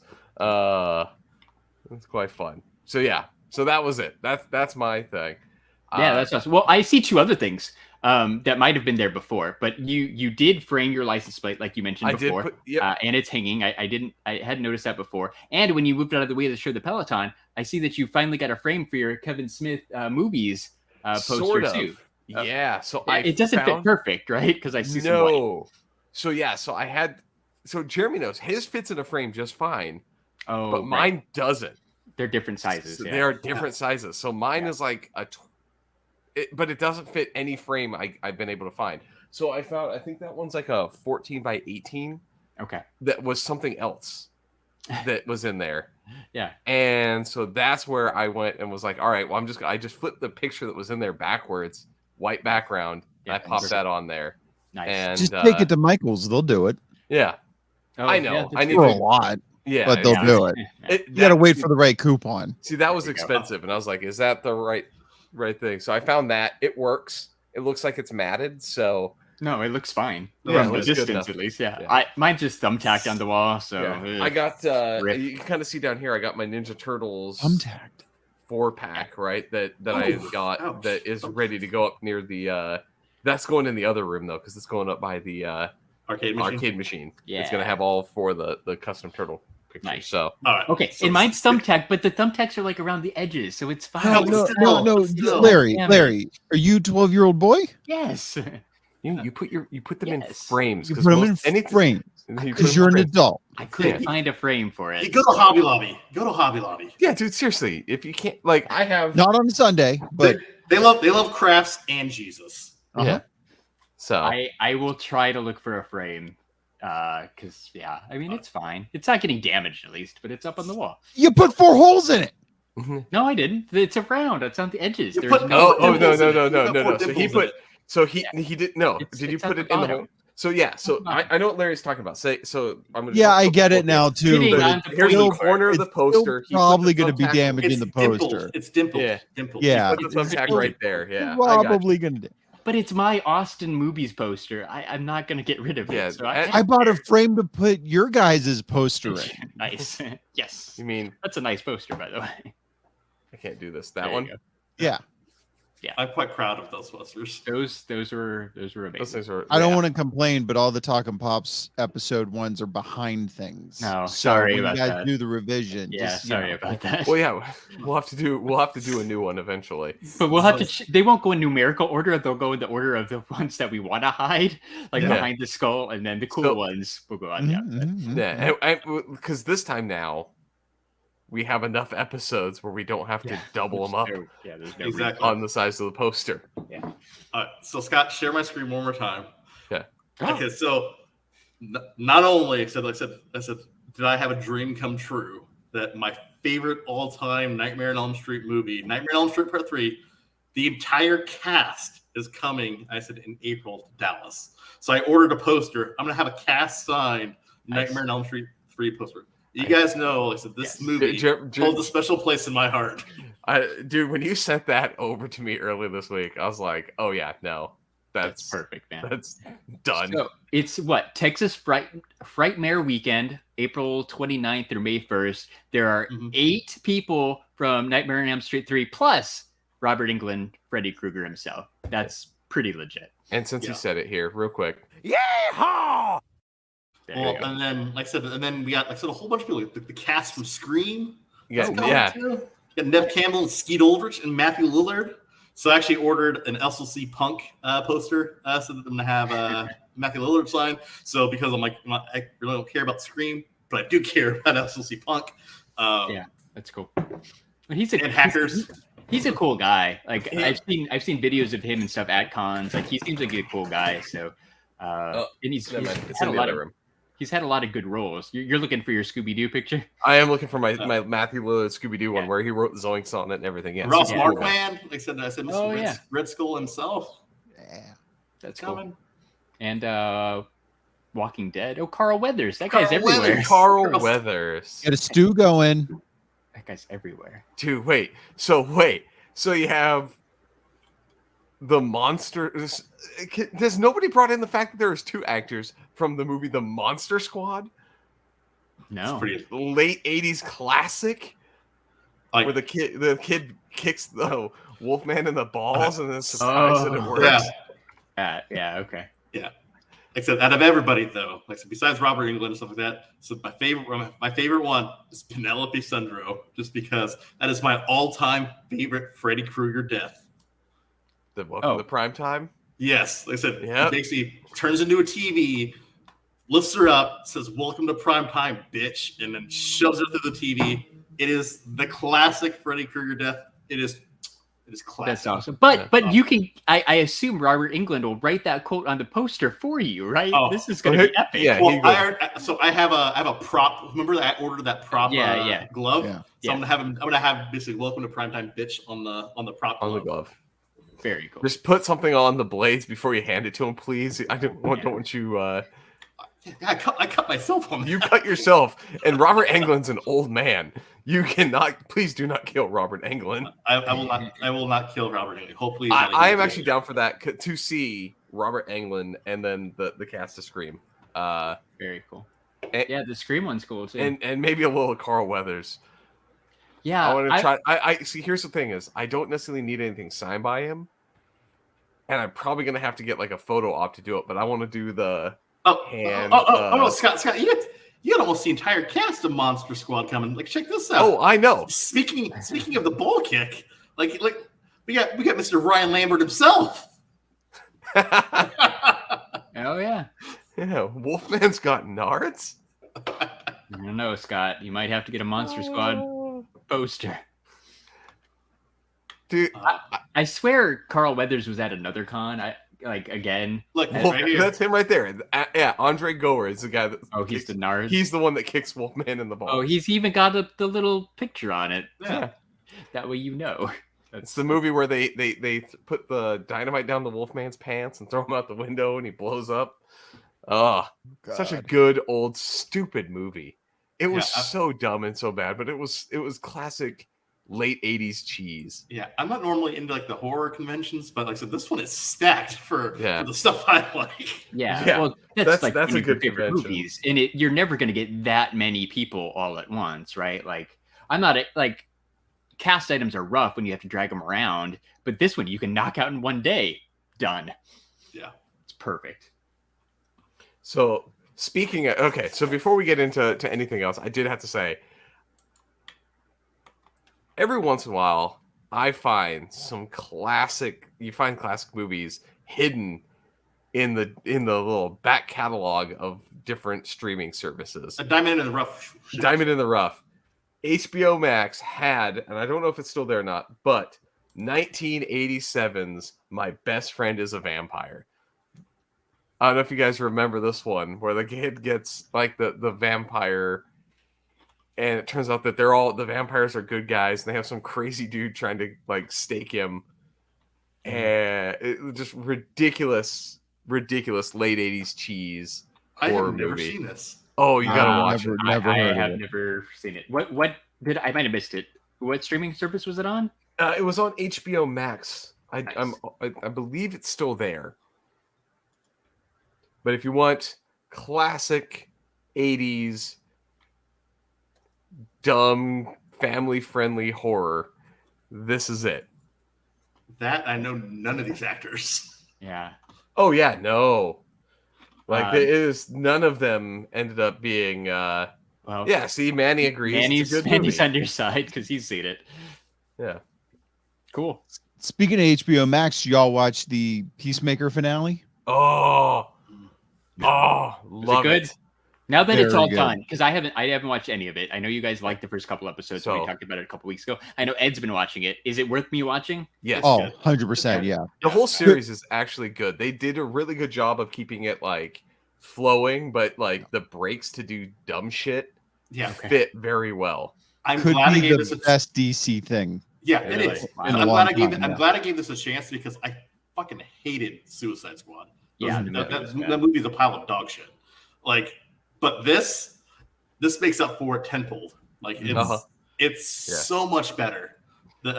It's quite fun. So yeah. So that was it. That's my thing. Yeah, that's awesome. Well, I see two other things that might have been there before, but you did frame your license plate like you mentioned before, and it's hanging. I hadn't noticed that before. And when you moved out of the way to show the Peloton, I see that you finally got a frame for your Kevin Smith movies poster sort of. too. Yeah, so it doesn't fit perfect, right? Because I see some white. So yeah, so Jeremy knows his fits in a frame just fine. Oh, but mine doesn't. They're different sizes. So they are different sizes. So mine is like but it doesn't fit any frame I've been able to find. So I think that one's like a 14 by 18. Okay. That was something else that was in there. Yeah. And so that's where I went and was like, all right, well, I just flipped the picture that was in there backwards, white background. Yeah, and I popped that on there. Nice. And Just take it to Michael's. They'll do it. Yeah. I know. Yeah, I need For to a lot, yeah, but they'll do it. You got to wait for the right coupon. See, that was expensive, and I was like, "Is that the right thing?" So I found that it works. It looks like it's matted, so No, it looks fine Yeah, from it the looks good distance, enough. at least. Yeah, Yeah. mine's just thumbtacked on the wall. So I got. Rip. You can kind of see down here. I got my Ninja Turtles Thumbtacked. 4-pack, right? That I got ouch. that is ready to go up near the. That's going in the other room though, because it's going up by the arcade machine. It's gonna have all 4 of the custom turtle pictures. Nice. So All right. Okay, So and mine's thumbtacked, but the thumbtacks are like around the edges, so it's fine. No, Still. Larry, Damn Larry, are you 12-year-old boy? Yes. you put them in Yes. frames. You 'cause put them in most- anything- frames you put because them you're in an frames. adult. I couldn't Yeah. find a frame for it. You go to Hobby Lobby. Go to Hobby Lobby. Yeah, dude, seriously. If you can't, like, I have. Not on Sunday, but They love crafts and Jesus. Yeah. So I will try to look for a frame. Because I mean it's fine. It's not getting damaged at least, but it's up on the wall. you put 4 holes in it. No, I didn't. It's around. It's on the edges. You There's put- no. no. You got So he dimples in put. it. So he did no. Did you It's put at it the in the bottom. hole? So yeah. So Bottom. I know what Larry's talking about. So I'm gonna. Yeah, I get it now too. Sitting But on it's the Here's still- the corner of the it's still poster. He put probably the going to be thumbtack- damaging the poster. It's dimples. Yeah. Dimples. Yeah. He put the thumbtack right there. Yeah. Probably going to. But it's my Austin movies poster. I'm not gonna get rid of it. Yeah, So I bought a frame to put your guys' poster in. Nice. Yes. You mean That's a nice poster, by the way. I can't do this? That There you one. go. Yeah, I'm quite proud of those posters. Those were Those amazing. things are. I don't yeah. want to complain, but all the Talkin' Pops episode 1s are behind things. No, So sorry when about you guys that. do the revision. Yeah, just, you sorry know. about that. Well, yeah, we'll have to do a new one eventually. But we'll have to. They won't go in numerical order. They'll go in the order of the ones that we want to hide, like Yeah. behind the skull, and then the cool So- ones will go on the Mhm, outside. mhm, mhm. Yeah, because this time now we have enough episodes where we don't have to double them up There's no Exactly. on the size of the poster. All right. So Scott, share my screen one more time. Yeah. Okay. So not only I said, did I have a dream come true that my favorite all-time Nightmare on Elm Street movie, Nightmare on Elm Street Part 3, the entire cast is coming. I said in April to Dallas. So I ordered a poster. I'm gonna have a cast signed Nightmare on Elm Street 3 poster. You guys know, like I said, this movie holds a special place in my heart. Dude, when you sent that over to me earlier this week, I was like, "Oh yeah, no, that's perfect, man. That's done." So it's what Texas Frightmare Weekend, April 29th through May 1st. There are 8 people from Nightmare on Elm Street 3 plus Robert Englund, Freddy Krueger himself. That's pretty legit. And since you said it here, real quick, Well, There you go. and then like I said, we got a whole bunch of people, like the cast from Scream. yeah, You got Nev Campbell and Skeet Ulrich and Matthew Lillard. So I actually ordered an SLC Punk poster so that I'm gonna have Matthew Lillard sign. So because I'm like, I really don't care about Scream, but I do care about SLC Punk. Yeah, that's cool. But he's a and Hackers. He's a cool guy. Like Yeah. I've seen videos of him and stuff at cons. Like he seems like a cool guy. So and he's had a lot of he's had a lot of good roles. You're looking for your Scooby-Doo picture? I am looking for my Matthew Lillard Scooby-Doo one where he wrote Zoinks on it and everything. Yeah, Ross Markman. Like I said, Mr. Red Skull himself. Yeah, that's coming. Cool. And Walking Dead. Oh, Carl Weathers. That guy's everywhere. Carl Weathers. Get a stew going. That guy's everywhere. Dude, wait. So you have the monsters. Has nobody brought in the fact that there was 2 actors from the movie The Monster Squad? No. Late 80s classic. Like, where the kid kicks the Wolfman in the balls and then surprised that it works. Yeah, okay. Yeah. Except out of everybody though, like besides Robert Englund and stuff like that, so my favorite one is Penelope Sundro, just because that is my all-time favorite Freddy Krueger death. The Welcome to Prime Time? Yes. Like I said, he basically turns into a TV, lifts her up, says, "Welcome to Prime Time, bitch," and then shoves her through the TV. It is the classic Freddy Krueger death. It is classic. That's awesome. But you can I assume Robert Englund will write that quote on the poster for you, right? Oh, this is going to be epic. Yeah. Well, I have a prop. Remember that I ordered that prop glove? Yeah. So I'm gonna have basically "Welcome to Primetime, bitch" on the prop on the glove. Very cool. Just put something on the blades before you hand it to him, please. I don't want you. I cut myself on that. You cut yourself, and Robert Englund's an old man. You cannot. Please do not kill Robert Englund. I will not kill Robert Englund. Hopefully, I am actually down for that to see Robert Englund and then the cast of Scream. Very cool. And, the Scream one's cool too. And maybe a little Carl Weathers. Yeah, I want to try. I see. Here's the thing: is I don't necessarily need anything signed by him, and I'm probably gonna have to get like a photo op to do it. But I want to do the hand. No, Scott, you got almost the entire cast of Monster Squad coming. Like, check this out. Oh, I know. Speaking of the ball kick, like we got Mr. Ryan Lambert himself. Oh yeah. Yeah, Wolfman's got nards. I don't know, Scott. You might have to get a Monster Squad poster. Dude, I swear Carl Weathers was at another con. Again. Look, right here. That's him right there. Yeah, Andre Goer is the guy that. He's the nerd. He's the one that kicks Wolfman in the ball. Oh, he's even got the little picture on it. Yeah. That way you know. It's the movie where they put the dynamite down the Wolfman's pants and throw him out the window and he blows up. Oh, such a good old stupid movie. It was so dumb and so bad, but it was classic late 80s cheese. Yeah, I'm not normally into like the horror conventions, but like I said, this one is stacked for the stuff I like. Yeah. Well, that's a good favorite movies, and you're never going to get that many people all at once, right? Like, I'm not like cast items are rough when you have to drag them around, but this one you can knock out in one day. Done. Yeah, it's perfect. So speaking of, so before we get into anything else, I did have to say, every once in a while, I find classic movies hidden in the little back catalog of different streaming services. A diamond in the rough. Diamond in the rough. HBO Max had, and I don't know if it's still there or not, but 1987's My Best Friend is a Vampire. I don't know if you guys remember this one, where the kid gets like the vampire, and it turns out that the vampires are good guys, and they have some crazy dude trying to like stake him, and it was just ridiculous late 80s cheese horror movie. I've never seen this. Oh, you gotta watch it. I have never seen it. What did I might have missed it? What streaming service was it on? It was on HBO Max. I believe it's still there. But if you want classic 80s dumb family-friendly horror, this is it. That I know none of these actors. Yeah. Oh yeah, no. Like it is none of them ended up being see, Manny agrees. Manny's on your side because he's seen it. Yeah. Cool. Speaking of HBO Max, y'all watch the Peacemaker finale? Oh, love good? it. Now that it's Very all good. done, because I haven't watched any of it. I know you guys liked the first couple episodes, so we So- talked about it a couple weeks ago. I know Ed's been watching it. Is it worth me watching? Yes. Oh, 100%. Yeah. The whole series is actually good. They did a really good job of keeping it like flowing, but like the breaks to do dumb shit Yeah, fit very well. I'm Could glad I be gave the this a best DC thing. Yeah, Really? it is. Wow. I'm In a glad long I gave. time, I'm yeah. glad I gave this a chance because I fucking hated Suicide Squad. Yeah, that movie's a pile of dog shit. Like, but this makes up for it tenfold. Like it's Uh-huh. it's Yeah. so much better than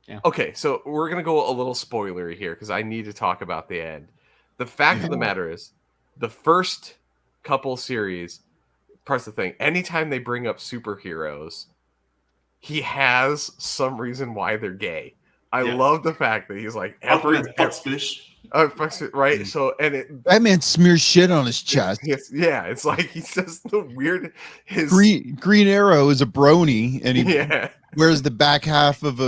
Yeah. Okay, so we're gonna go a little spoilery here because I need to talk about the end. The fact of the matter is, the first couple series, parts of the thing, anytime they bring up superheroes, he has some reason why they're gay. I love the fact that he's like fish. right. So That man smears shit on his chest. it's like he says the weird Green Arrow is a brony, and he yeah. wears the back half of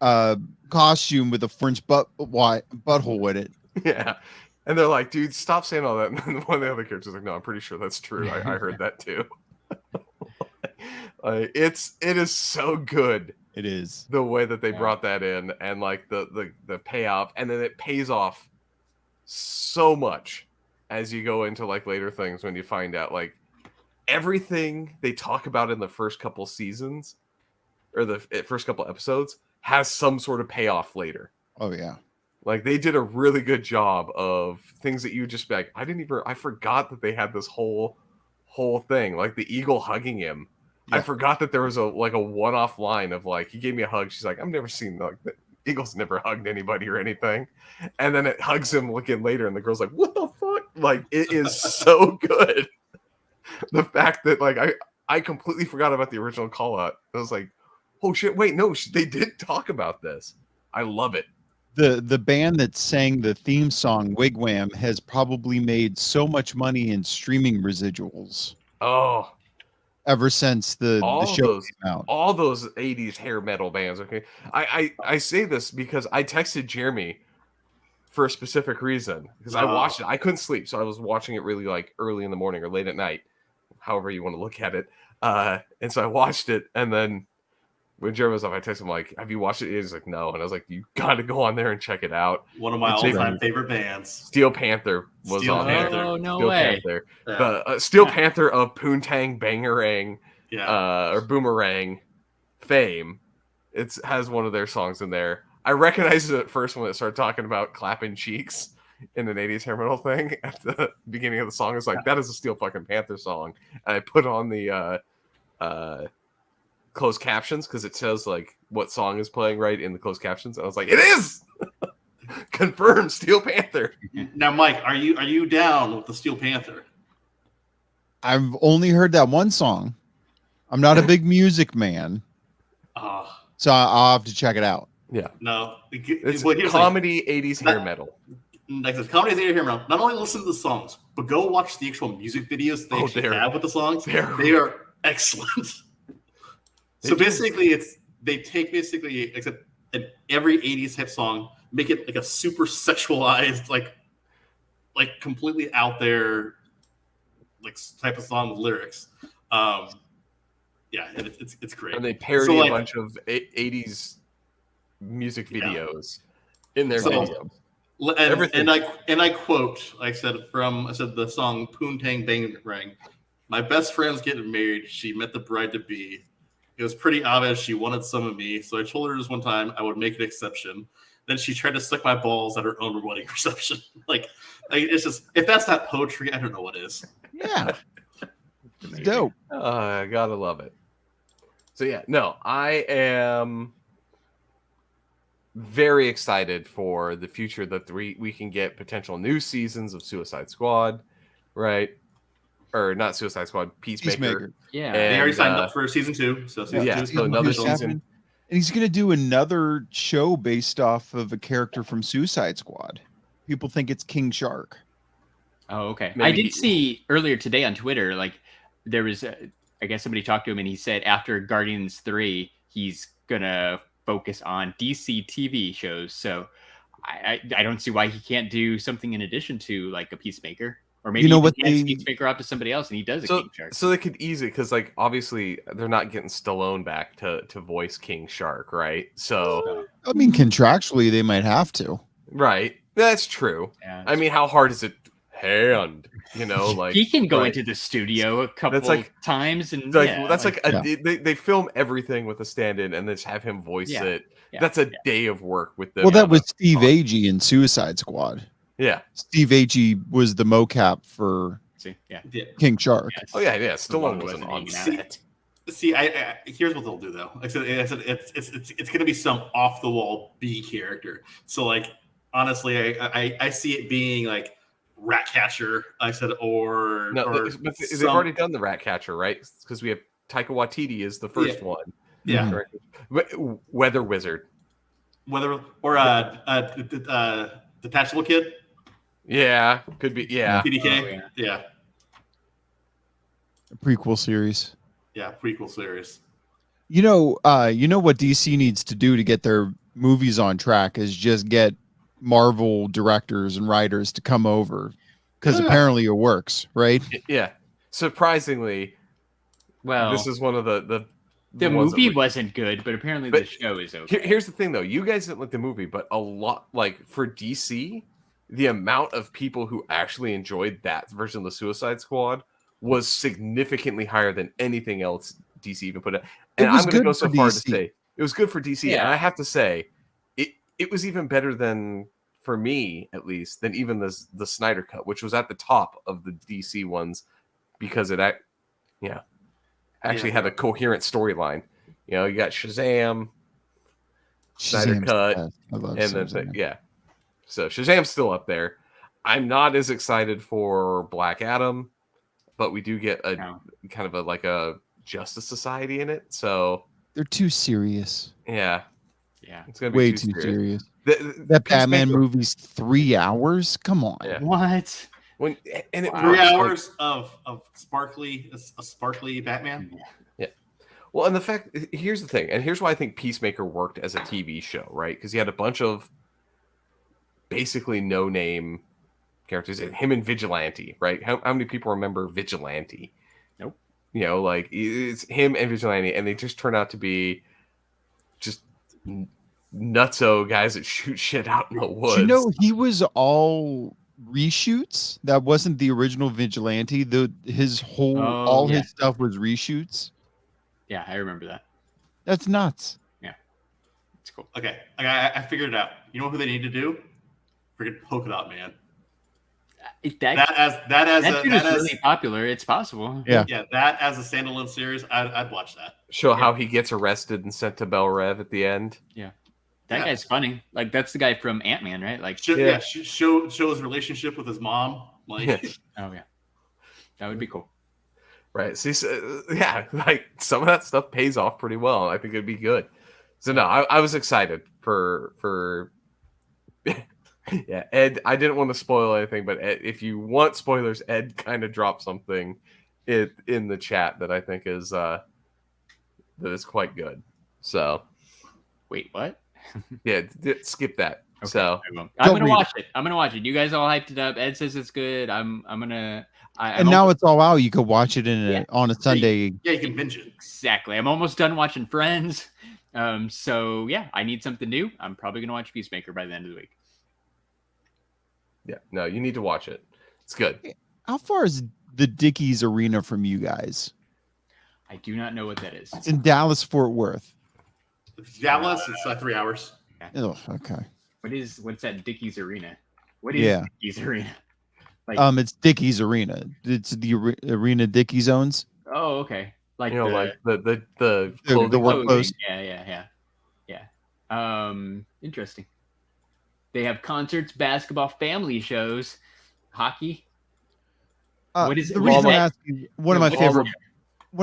a costume with a French butthole with it. Yeah. And they're like, dude, stop saying all that. And one of the other characters is like, no, I'm pretty sure that's true. I heard that too. It is so good. It is. The way that they brought that in and like the payoff, and then it pays off so much as you go into like later things when you find out like everything they talk about in the first couple seasons or the first couple episodes has some sort of payoff later. Oh yeah. Like they did a really good job of things that you would just be like, I forgot that they had this whole thing, like the eagle hugging him. Yeah. I forgot that there was a one-off line of like, he gave me a hug. She's like, I've never seen like the eagle's never hugged anybody or anything. And then it hugs him looking later, and the girl's like, what the fuck? Like it is so good. The fact that like I completely forgot about the original call out. I was like, oh shit, wait, no, they did talk about this. I love it. The band that sang the theme song Wigwam has probably made so much money in streaming residuals. Oh, ever since the show came out. All those 80s hair metal bands. Okay, I say this because I texted Jeremy for a specific reason because I watched it. I couldn't sleep, so I was watching it really like early in the morning or late at night, however you want to look at it. And so I watched it, and then when Jeremy was up, I texted him like, "Have you watched it?" He's like, "No," and I was like, "You got to go on there and check it out." One of my all-time favorite bands, Steel Panther, was on there. Oh no Steel way! Panther. Yeah. The Steel Panther of Poontang Bangarang, or Boomerang fame. It has one of their songs in there. I recognized it at first when it started talking about clapping cheeks in an 80s hair metal thing at the beginning of the song. It's like, that is a Steel fucking Panther song. And I put on the closed captions because it says like what song is playing right in the closed captions. And I was like, it is confirmed Steel Panther. Now, Mike, are you down with the Steel Panther? I've only heard that one song. I'm not a big music man. So I'll have to check it out. Yeah. No. It's comedy, 80s hair metal. Like this comedy 80s hair metal. Not only listen to the songs, but go watch the actual music videos they actually have with the songs. They are excellent. So basically, they take except every 80s hip song, make it like a super sexualized, like completely out there, like type of song with lyrics. Yeah, and it's great. And they parody a bunch of 80s music videos in their videos. And I quote, I said the song Poontang Bangarang. My best friend's getting married. She met the bride to be. It was pretty obvious she wanted some of me, so I told her this one time I would make an exception. Then she tried to suck my balls at her own wedding reception. Like it's just, if that's not poetry, I don't know what is. Yeah, it's dope. I gotta love it. So yeah, no, I am very excited for the future that we can get potential new seasons of Suicide Squad, right? Or not Suicide Squad, Peacemaker. Yeah, they already signed up for season 2. So season 2 so another season. And he's going to do another show based off of a character from Suicide Squad. People think it's King Shark. Oh, okay. Maybe I did see earlier today on Twitter, like there was, I guess somebody talked to him and he said after Guardians 3, he's gonna focus on DC TV shows. So I don't see why he can't do something in addition to like a Peacemaker, or maybe he hands Peacemaker up to somebody else and he does a King Shark. So they could ease it because like obviously they're not getting Stallone back to voice King Shark, right? So I mean, contractually they might have to. Right, that's true. Yeah, I mean, how hard is it? Hand, you know, like he can go into the studio a couple times and they film everything with a stand-in and then just have him voice it. That's a day of work with them. Well, that was Steve Agee in Suicide Squad. Yeah, Steve Agee was the mocap for King Shark. Yes. Oh yeah. Stallone wasn't on set. See, I here's what they'll do though. Like I said, it's gonna be some off the wall B character. So like honestly, I see it being like Ratcatcher, I said, or but they've already done the Ratcatcher, right? Because we have Taika Waititi is the first one. Yeah. Weather Wizard. Detachable Kid. Yeah, could be. Yeah. PDK. Yeah. A prequel series. Yeah, prequel series. You know what DC needs to do to get their movies on track is just get Marvel directors and writers to come over, because apparently it works, right? Yeah. Surprisingly, well, this is one of the movie wasn't good, but apparently the show is okay. Here's the thing, though. You guys didn't like the movie, but a lot, like for DC, the amount of people who actually enjoyed that version of the Suicide Squad was significantly higher than anything else DC even put out. And I'm going to go so far to say it was good for DC. And I have to say, it was even better than, for me at least, than even the Snyder Cut, which was at the top of the DC ones because it actually had a coherent storyline. You know, you got Shazam, Snyder Cut, and then so Shazam's still up there. I'm not as excited for Black Adam, but we do get a kind of a Justice Society in it. So they're too serious. Yeah. It's gonna be way too serious. That Batman movie's 3 hours. Come on. Yeah. What? 3 hours of sparkly Batman. Yeah. Well, and here's the thing, and here's why I think Peacemaker worked as a TV show, right? Because he had a bunch of basically no-name characters. Him and Vigilante, right? How many people remember Vigilante? Nope. You know, like it's him and Vigilante, and they just turn out to be just nutso guys that shoot shit out in the woods. You know, he was all reshoots. That wasn't the original Vigilante. His stuff was reshoots. Yeah, I remember that. That's nuts. Yeah, it's cool. Okay, I figured it out. You know who they need to do? Freaking Polka Dot Man. That is really popular. It's possible. Yeah. That as a standalone series, I'd watch that. Show how he gets arrested and sent to Bel Rev at the end. Yeah, that guy's funny. Like that's the guy from Ant-Man, right? Like, show his relationship with his mom. Like, oh yeah, that would be cool. Right. See, like some of that stuff pays off pretty well. I think it'd be good. So no, I was excited for. Yeah, Ed, I didn't want to spoil anything, but Ed, if you want spoilers, Ed kind of dropped something in the chat that I think is that is quite good. So, wait, what? Yeah, skip that. Okay, so I'm gonna watch it. I'm gonna watch it. You guys all hyped it up. Ed says it's good. I'm gonna. Now it's all out. You could watch it on a Sunday. Yeah, you can binge it. Exactly. I'm almost done watching Friends. So yeah, I need something new. I'm probably gonna watch Peacemaker by the end of the week. Yeah, no, you need to watch it. It's good. How far is the Dickies Arena from you guys? I do not know what that is. It's in Dallas, Fort Worth. Dallas, it's like 3 hours. Oh, okay. What's that Dickies Arena? What is Dickies Arena? Like, it's Dickies Arena. It's the arena Dickies owns. Oh, okay. Like like the work clothes. Yeah. Interesting. They have concerts, basketball, family shows, hockey. What is the reason I'm asking? One of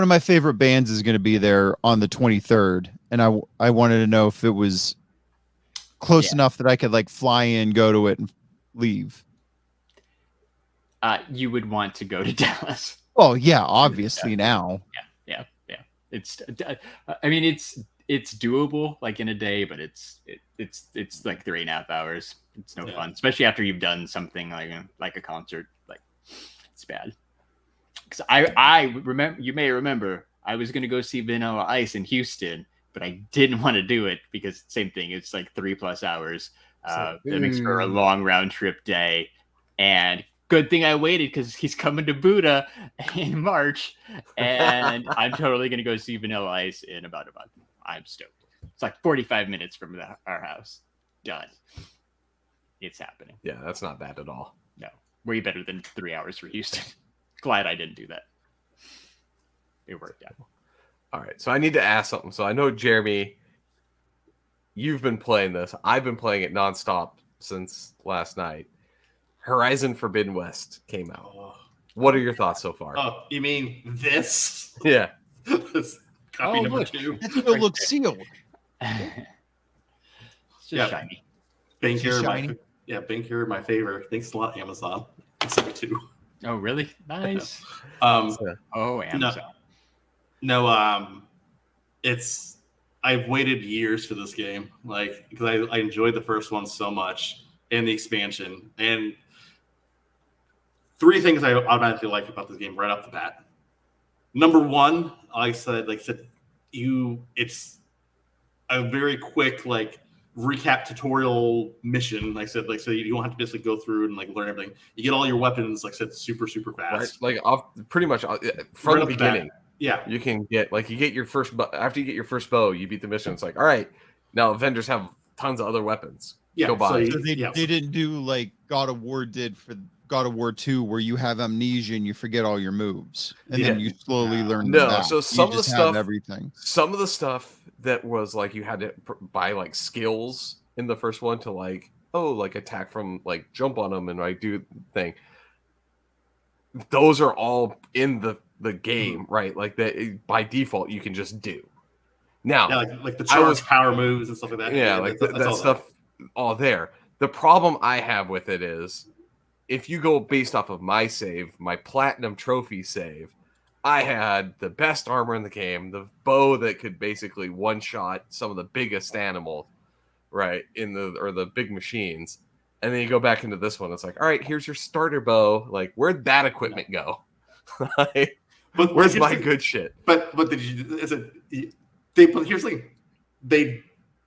my favorite bands is going to be there on the 23rd, and I wanted to know if it was close enough that I could like fly in, go to it, and leave. You would want to go to Dallas. Well, yeah, obviously now. Yeah. It's. I mean, it's doable like in a day, but it's like 3.5 hours. It's no fun, especially after you've done something like a concert. Like, it's bad. Because I remember, you may remember, I was gonna go see Vanilla Ice in Houston, but I didn't want to do it because same thing. It's like 3+ hours. That makes for a long round trip day, and good thing I waited because he's coming to Buda in March, and I'm totally gonna go see Vanilla Ice in about a month. I'm stoked. It's like 45 minutes from our house. Done. It's happening. Yeah, that's not bad at all. No, way better than 3 hours for Houston. Glad I didn't do that. It worked out. All right, so I need to ask something. So I know, Jeremy, you've been playing this. I've been playing it nonstop since last night. Horizon Forbidden West came out. What are your thoughts so far? Oh, you mean this? Yeah. This copy number 2. That still looks sealed. It's just shiny. Banker, my favorite. Thanks a lot, Amazon. It's number 2. Oh, really? Nice. Amazon. No, it's I've waited years for this game, like, because I enjoyed the first one so much and the expansion. And 3 things I automatically like about this game right off the bat. Number 1, it's a very quick recap tutorial mission. So you don't have to basically go through and learn everything. You get all your weapons, super fast. Right? Pretty much from the beginning. Yeah, you can get you get your first after you get your first bow, you beat the mission. It's like, all right, now vendors have tons of other weapons. Yeah, go buy. So they didn't do like God of War did for God of War 2, where you have amnesia and you forget all your moves, and then you slowly learn. No, so some of the stuff, everything. Some of the stuff that was you had to buy skills in the first one to attack from jump on them and do thing. Those are all in the game, right? That by default you can just do. Now, the charge power moves and stuff like that. Yeah, that stuff all there. The problem I have with it is, if you go based off of my save, my platinum trophy save, I had the best armor in the game, the bow that could basically one-shot some of the biggest animals, right, or the big machines. And then you go back into this one, it's like, all right, here's your starter bow. Where'd that equipment go? But where's my good shit? But here's the thing. They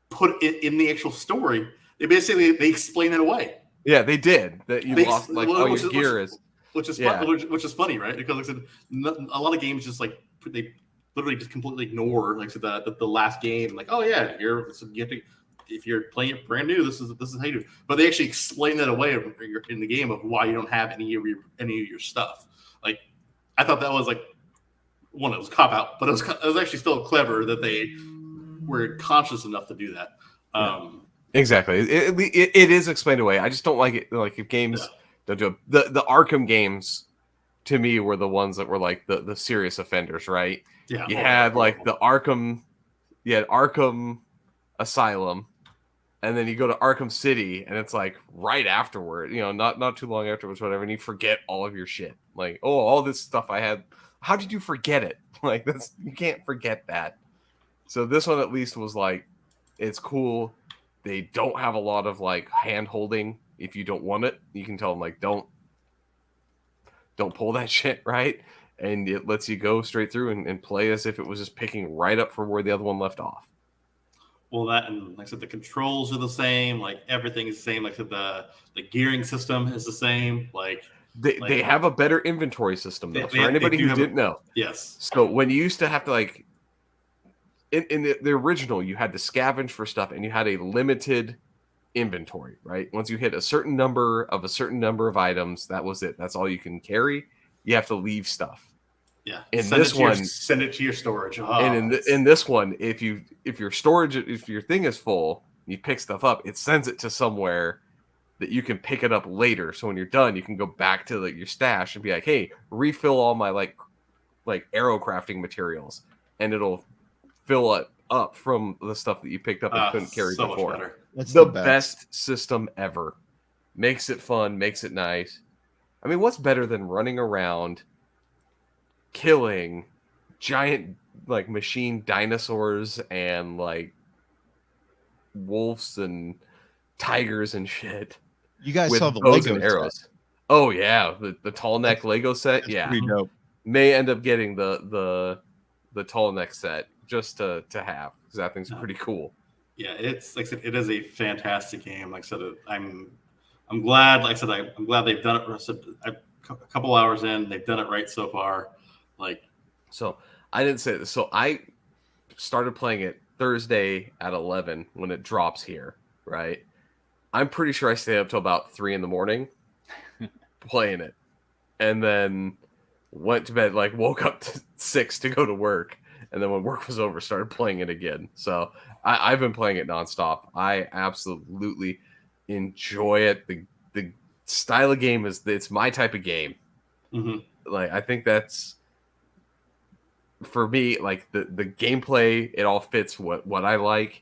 put it in the actual story. They explain it away. Yeah, they did. That you lost all your gear which is funny, right? Because a lot of games just they literally just completely ignore the last game. Oh yeah, you have to, if you're playing it brand new, this is how you do. But they actually explain that away in the game of why you don't have any of your stuff. I thought that was one, it was a cop out, but it was actually still clever that they were conscious enough to do that. Exactly, it is explained away. I just don't like it. If games don't do it. The Arkham games, to me, were the ones that were the serious offenders, right? Yeah, you had the Arkham, Arkham Asylum, and then you go to Arkham City, and it's right afterward, not too long afterwards, whatever, and you forget all of your shit. All this stuff I had. How did you forget it? You can't forget that. So this one at least was it's cool. They don't have a lot of hand holding. If you don't want it, you can tell them don't pull that shit, right? And it lets you go straight through and play as if it was just picking right up from where the other one left off. Well, that, and like I said, the controls are the same. Everything is the same. I said, the gearing system is the same. They have a better inventory system though. For anybody who didn't know, yes. So when you used to have to in the original, you had to scavenge for stuff, and you had a limited inventory, right? Once you hit a certain number of items, that was it. That's all you can carry. You have to leave stuff. Yeah. Send it to your storage. Oh, and in this one, if your thing is full, you pick stuff up, it sends it to somewhere that you can pick it up later. So when you're done, you can go back to your stash and be like, hey, refill all my arrow crafting materials, and it'll fill it up from the stuff that you picked up and couldn't carry before. That's the best system ever. Makes it fun, makes it nice. I mean, what's better than running around, killing, giant like machine dinosaurs and like wolves and tigers and shit. You guys with saw the bows Lego and arrows. Oh yeah, the tall neck Lego set. That's Yeah, pretty dope. may end up getting the tall neck set just to have, because that thing's pretty cool. Yeah, it's like I said, it is a fantastic game. Like I said, I'm glad. Like I said, I'm glad they've done it. A couple hours in, they've done it right so far. Like, so I didn't say this. So I started playing it Thursday at 11 when it drops here. Right, I'm pretty sure I stayed up till about 3 a.m. playing it, and then went to bed. Like woke up to 6 to go to work, and then when work was over, started playing it again. So I've been playing it nonstop. I absolutely enjoy it. The style of game it's my type of game. mm-hmm. Like I think that's for me. Like the gameplay, it all fits what I like.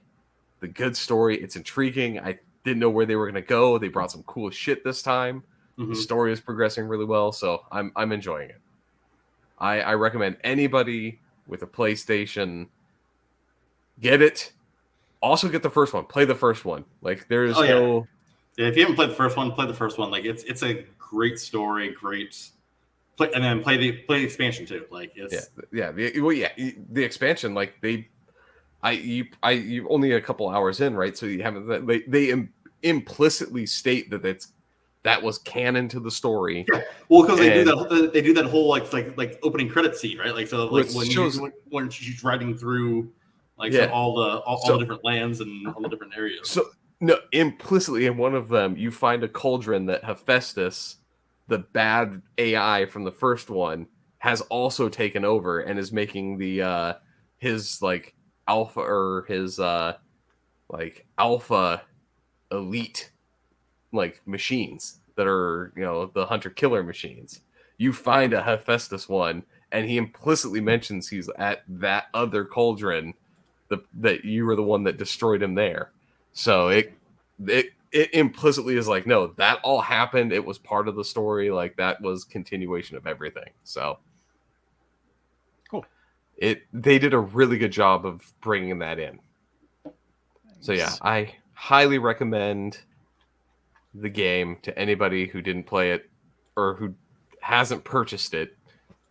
The good story, it's intriguing. I didn't know where they were going to go. They brought some cool shit this time. Mm-hmm. The story is progressing really well, so I'm enjoying it. I recommend anybody with a PlayStation get it. Also get the first one. Play the first one. Like there is Yeah, if you haven't played the first one, play the first one. Like it's a great story, play, and then play the expansion too. Like it's the expansion. Like you only a couple hours in, right? So you haven't. They implicitly state that was canon to the story. Yeah. Well, because they do that whole like opening credit scene, right? Like so like when she's riding through so all the different lands and all the different areas. So no, implicitly in one of them you find a cauldron that Hephaestus, the bad AI from the first one, has also taken over and is making the his like alpha or his like alpha elite like machines that are, the hunter killer machines. You find a Hephaestus one, and he implicitly mentions he's at that other cauldron, that you were the one that destroyed him there. So it implicitly is like, no, that all happened. It was part of the story. Like that was continuation of everything. So cool. They did a really good job of bringing that in. Nice. So yeah, I highly recommend the game to anybody who didn't play it or who hasn't purchased it,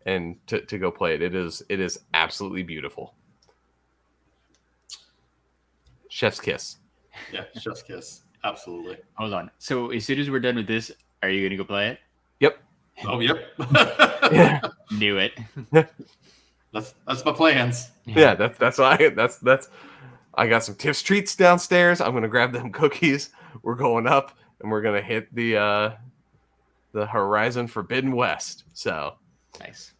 and to go play it. It is absolutely beautiful. Chef's kiss. Yeah, chef's kiss. Absolutely. Hold on. So as soon as we're done with this, are you gonna go play it? Yep. Oh, yep. Yeah. Knew it. That's my plans. Yeah, that's why I got some Tiff's treats downstairs. I'm gonna grab them cookies. We're going up and we're gonna hit the Horizon Forbidden West. So nice.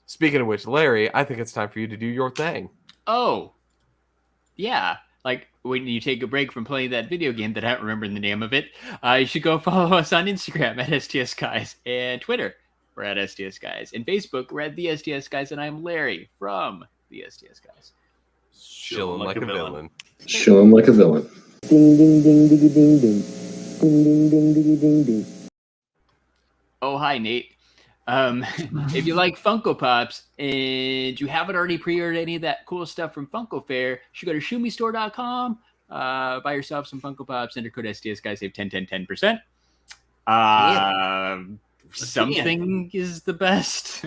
Speaking of which, Larry, I think it's time for you to do your thing. Oh, yeah. Like when you take a break from playing that video game that I don't remember the name of it, you should go follow us on Instagram at STS Guys and Twitter. We're at STS Guys. And Facebook, we're at the STS Guys, and I'm Larry from the STS Guys. Chilling like a villain. Chilling like a villain. Ding ding ding ding ding ding. Ding ding ding ding ding ding. Oh, hi, Nate. If you like Funko Pops and you haven't already pre-ordered any of that cool stuff from Funko Fair, you should go to shumistore.com, buy yourself some Funko Pops, enter code STS Guys, save 10%. Something is the best.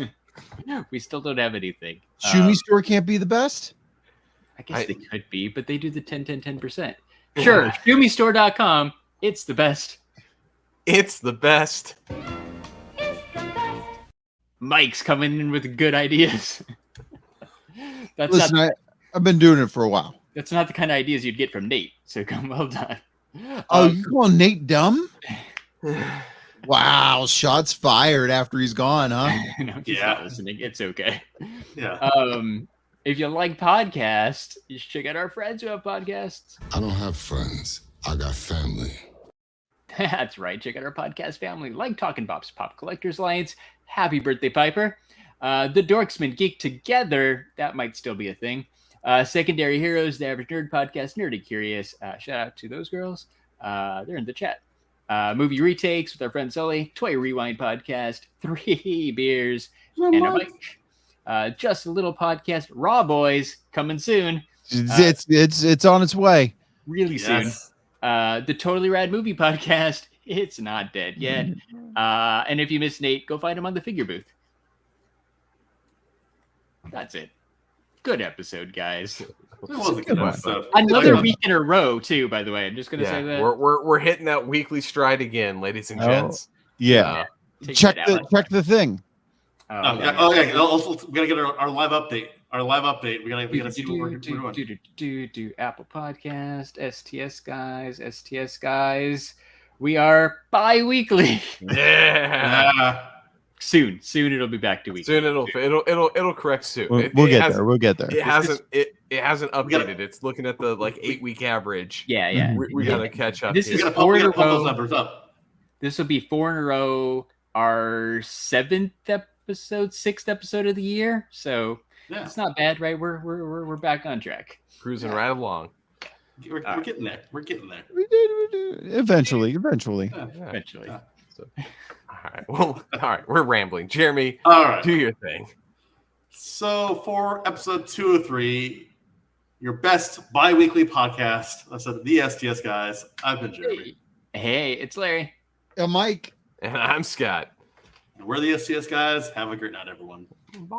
We still don't have anything. Shumi store can't be the best? I guess they could be, but they do the 10%. Sure, shumistore.com. It's the best. It's the best. Mike's coming in with good ideas. Listen, I've been doing it for a while. That's not the kind of ideas you'd get from Nate. So well done. Oh, you call Nate dumb? Wow, shots fired after he's gone, huh? No, he's not listening. It's okay. Yeah. If you like podcasts, you should check out our friends who have podcasts. I don't have friends. I got family. That's right. Check out our podcast family, like Talking Pops, Pop Collectors Alliance, Happy Birthday Piper, The Dorksmen Geek Together. That might still be a thing. Secondary Heroes, The Average Nerd Podcast, Nerdy Curious. Shout out to those girls. They're in the chat. Movie Retakes with our friend Sully, Toy Rewind Podcast, 3 Beers, and a Mike. Just a Little Podcast, Raw Boys, coming soon. It's on its way. Really soon. The Totally Rad Movie Podcast, it's not dead yet. And if you miss Nate, go find him on the Figure Booth. That's it. Good episode, guys. It was a good episode. Another week in a row, too, by the way. I'm just going to say that. We're hitting that weekly stride again, ladies and gents. Yeah. Check the thing. We gotta get our live update. We gotta see what we're doing. Apple Podcast, STS Guys. We are bi-weekly. Yeah. Soon it'll be back to weekly. Soon it'll correct soon. We'll get there. It hasn't updated. It's looking at the 8-week average. Yeah. We gotta catch up. This is 4 in a row. This will be 4 in a row. Our 6th episode of the year. So it's not bad, right? We're back on track. Cruising right along. We're getting there. We're getting there. We did eventually. Yeah. So, all right. We're rambling. Jeremy, all right, do your thing. So for episode 203, your best bi-weekly podcast, I said the STS Guys. I've been Jeremy. Hey, it's Larry. Mike. And I'm Scott. And we're the STS Guys. Have a great night, everyone. Bye.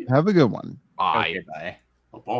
Have a good one. Bye. Okay, bye. Bye.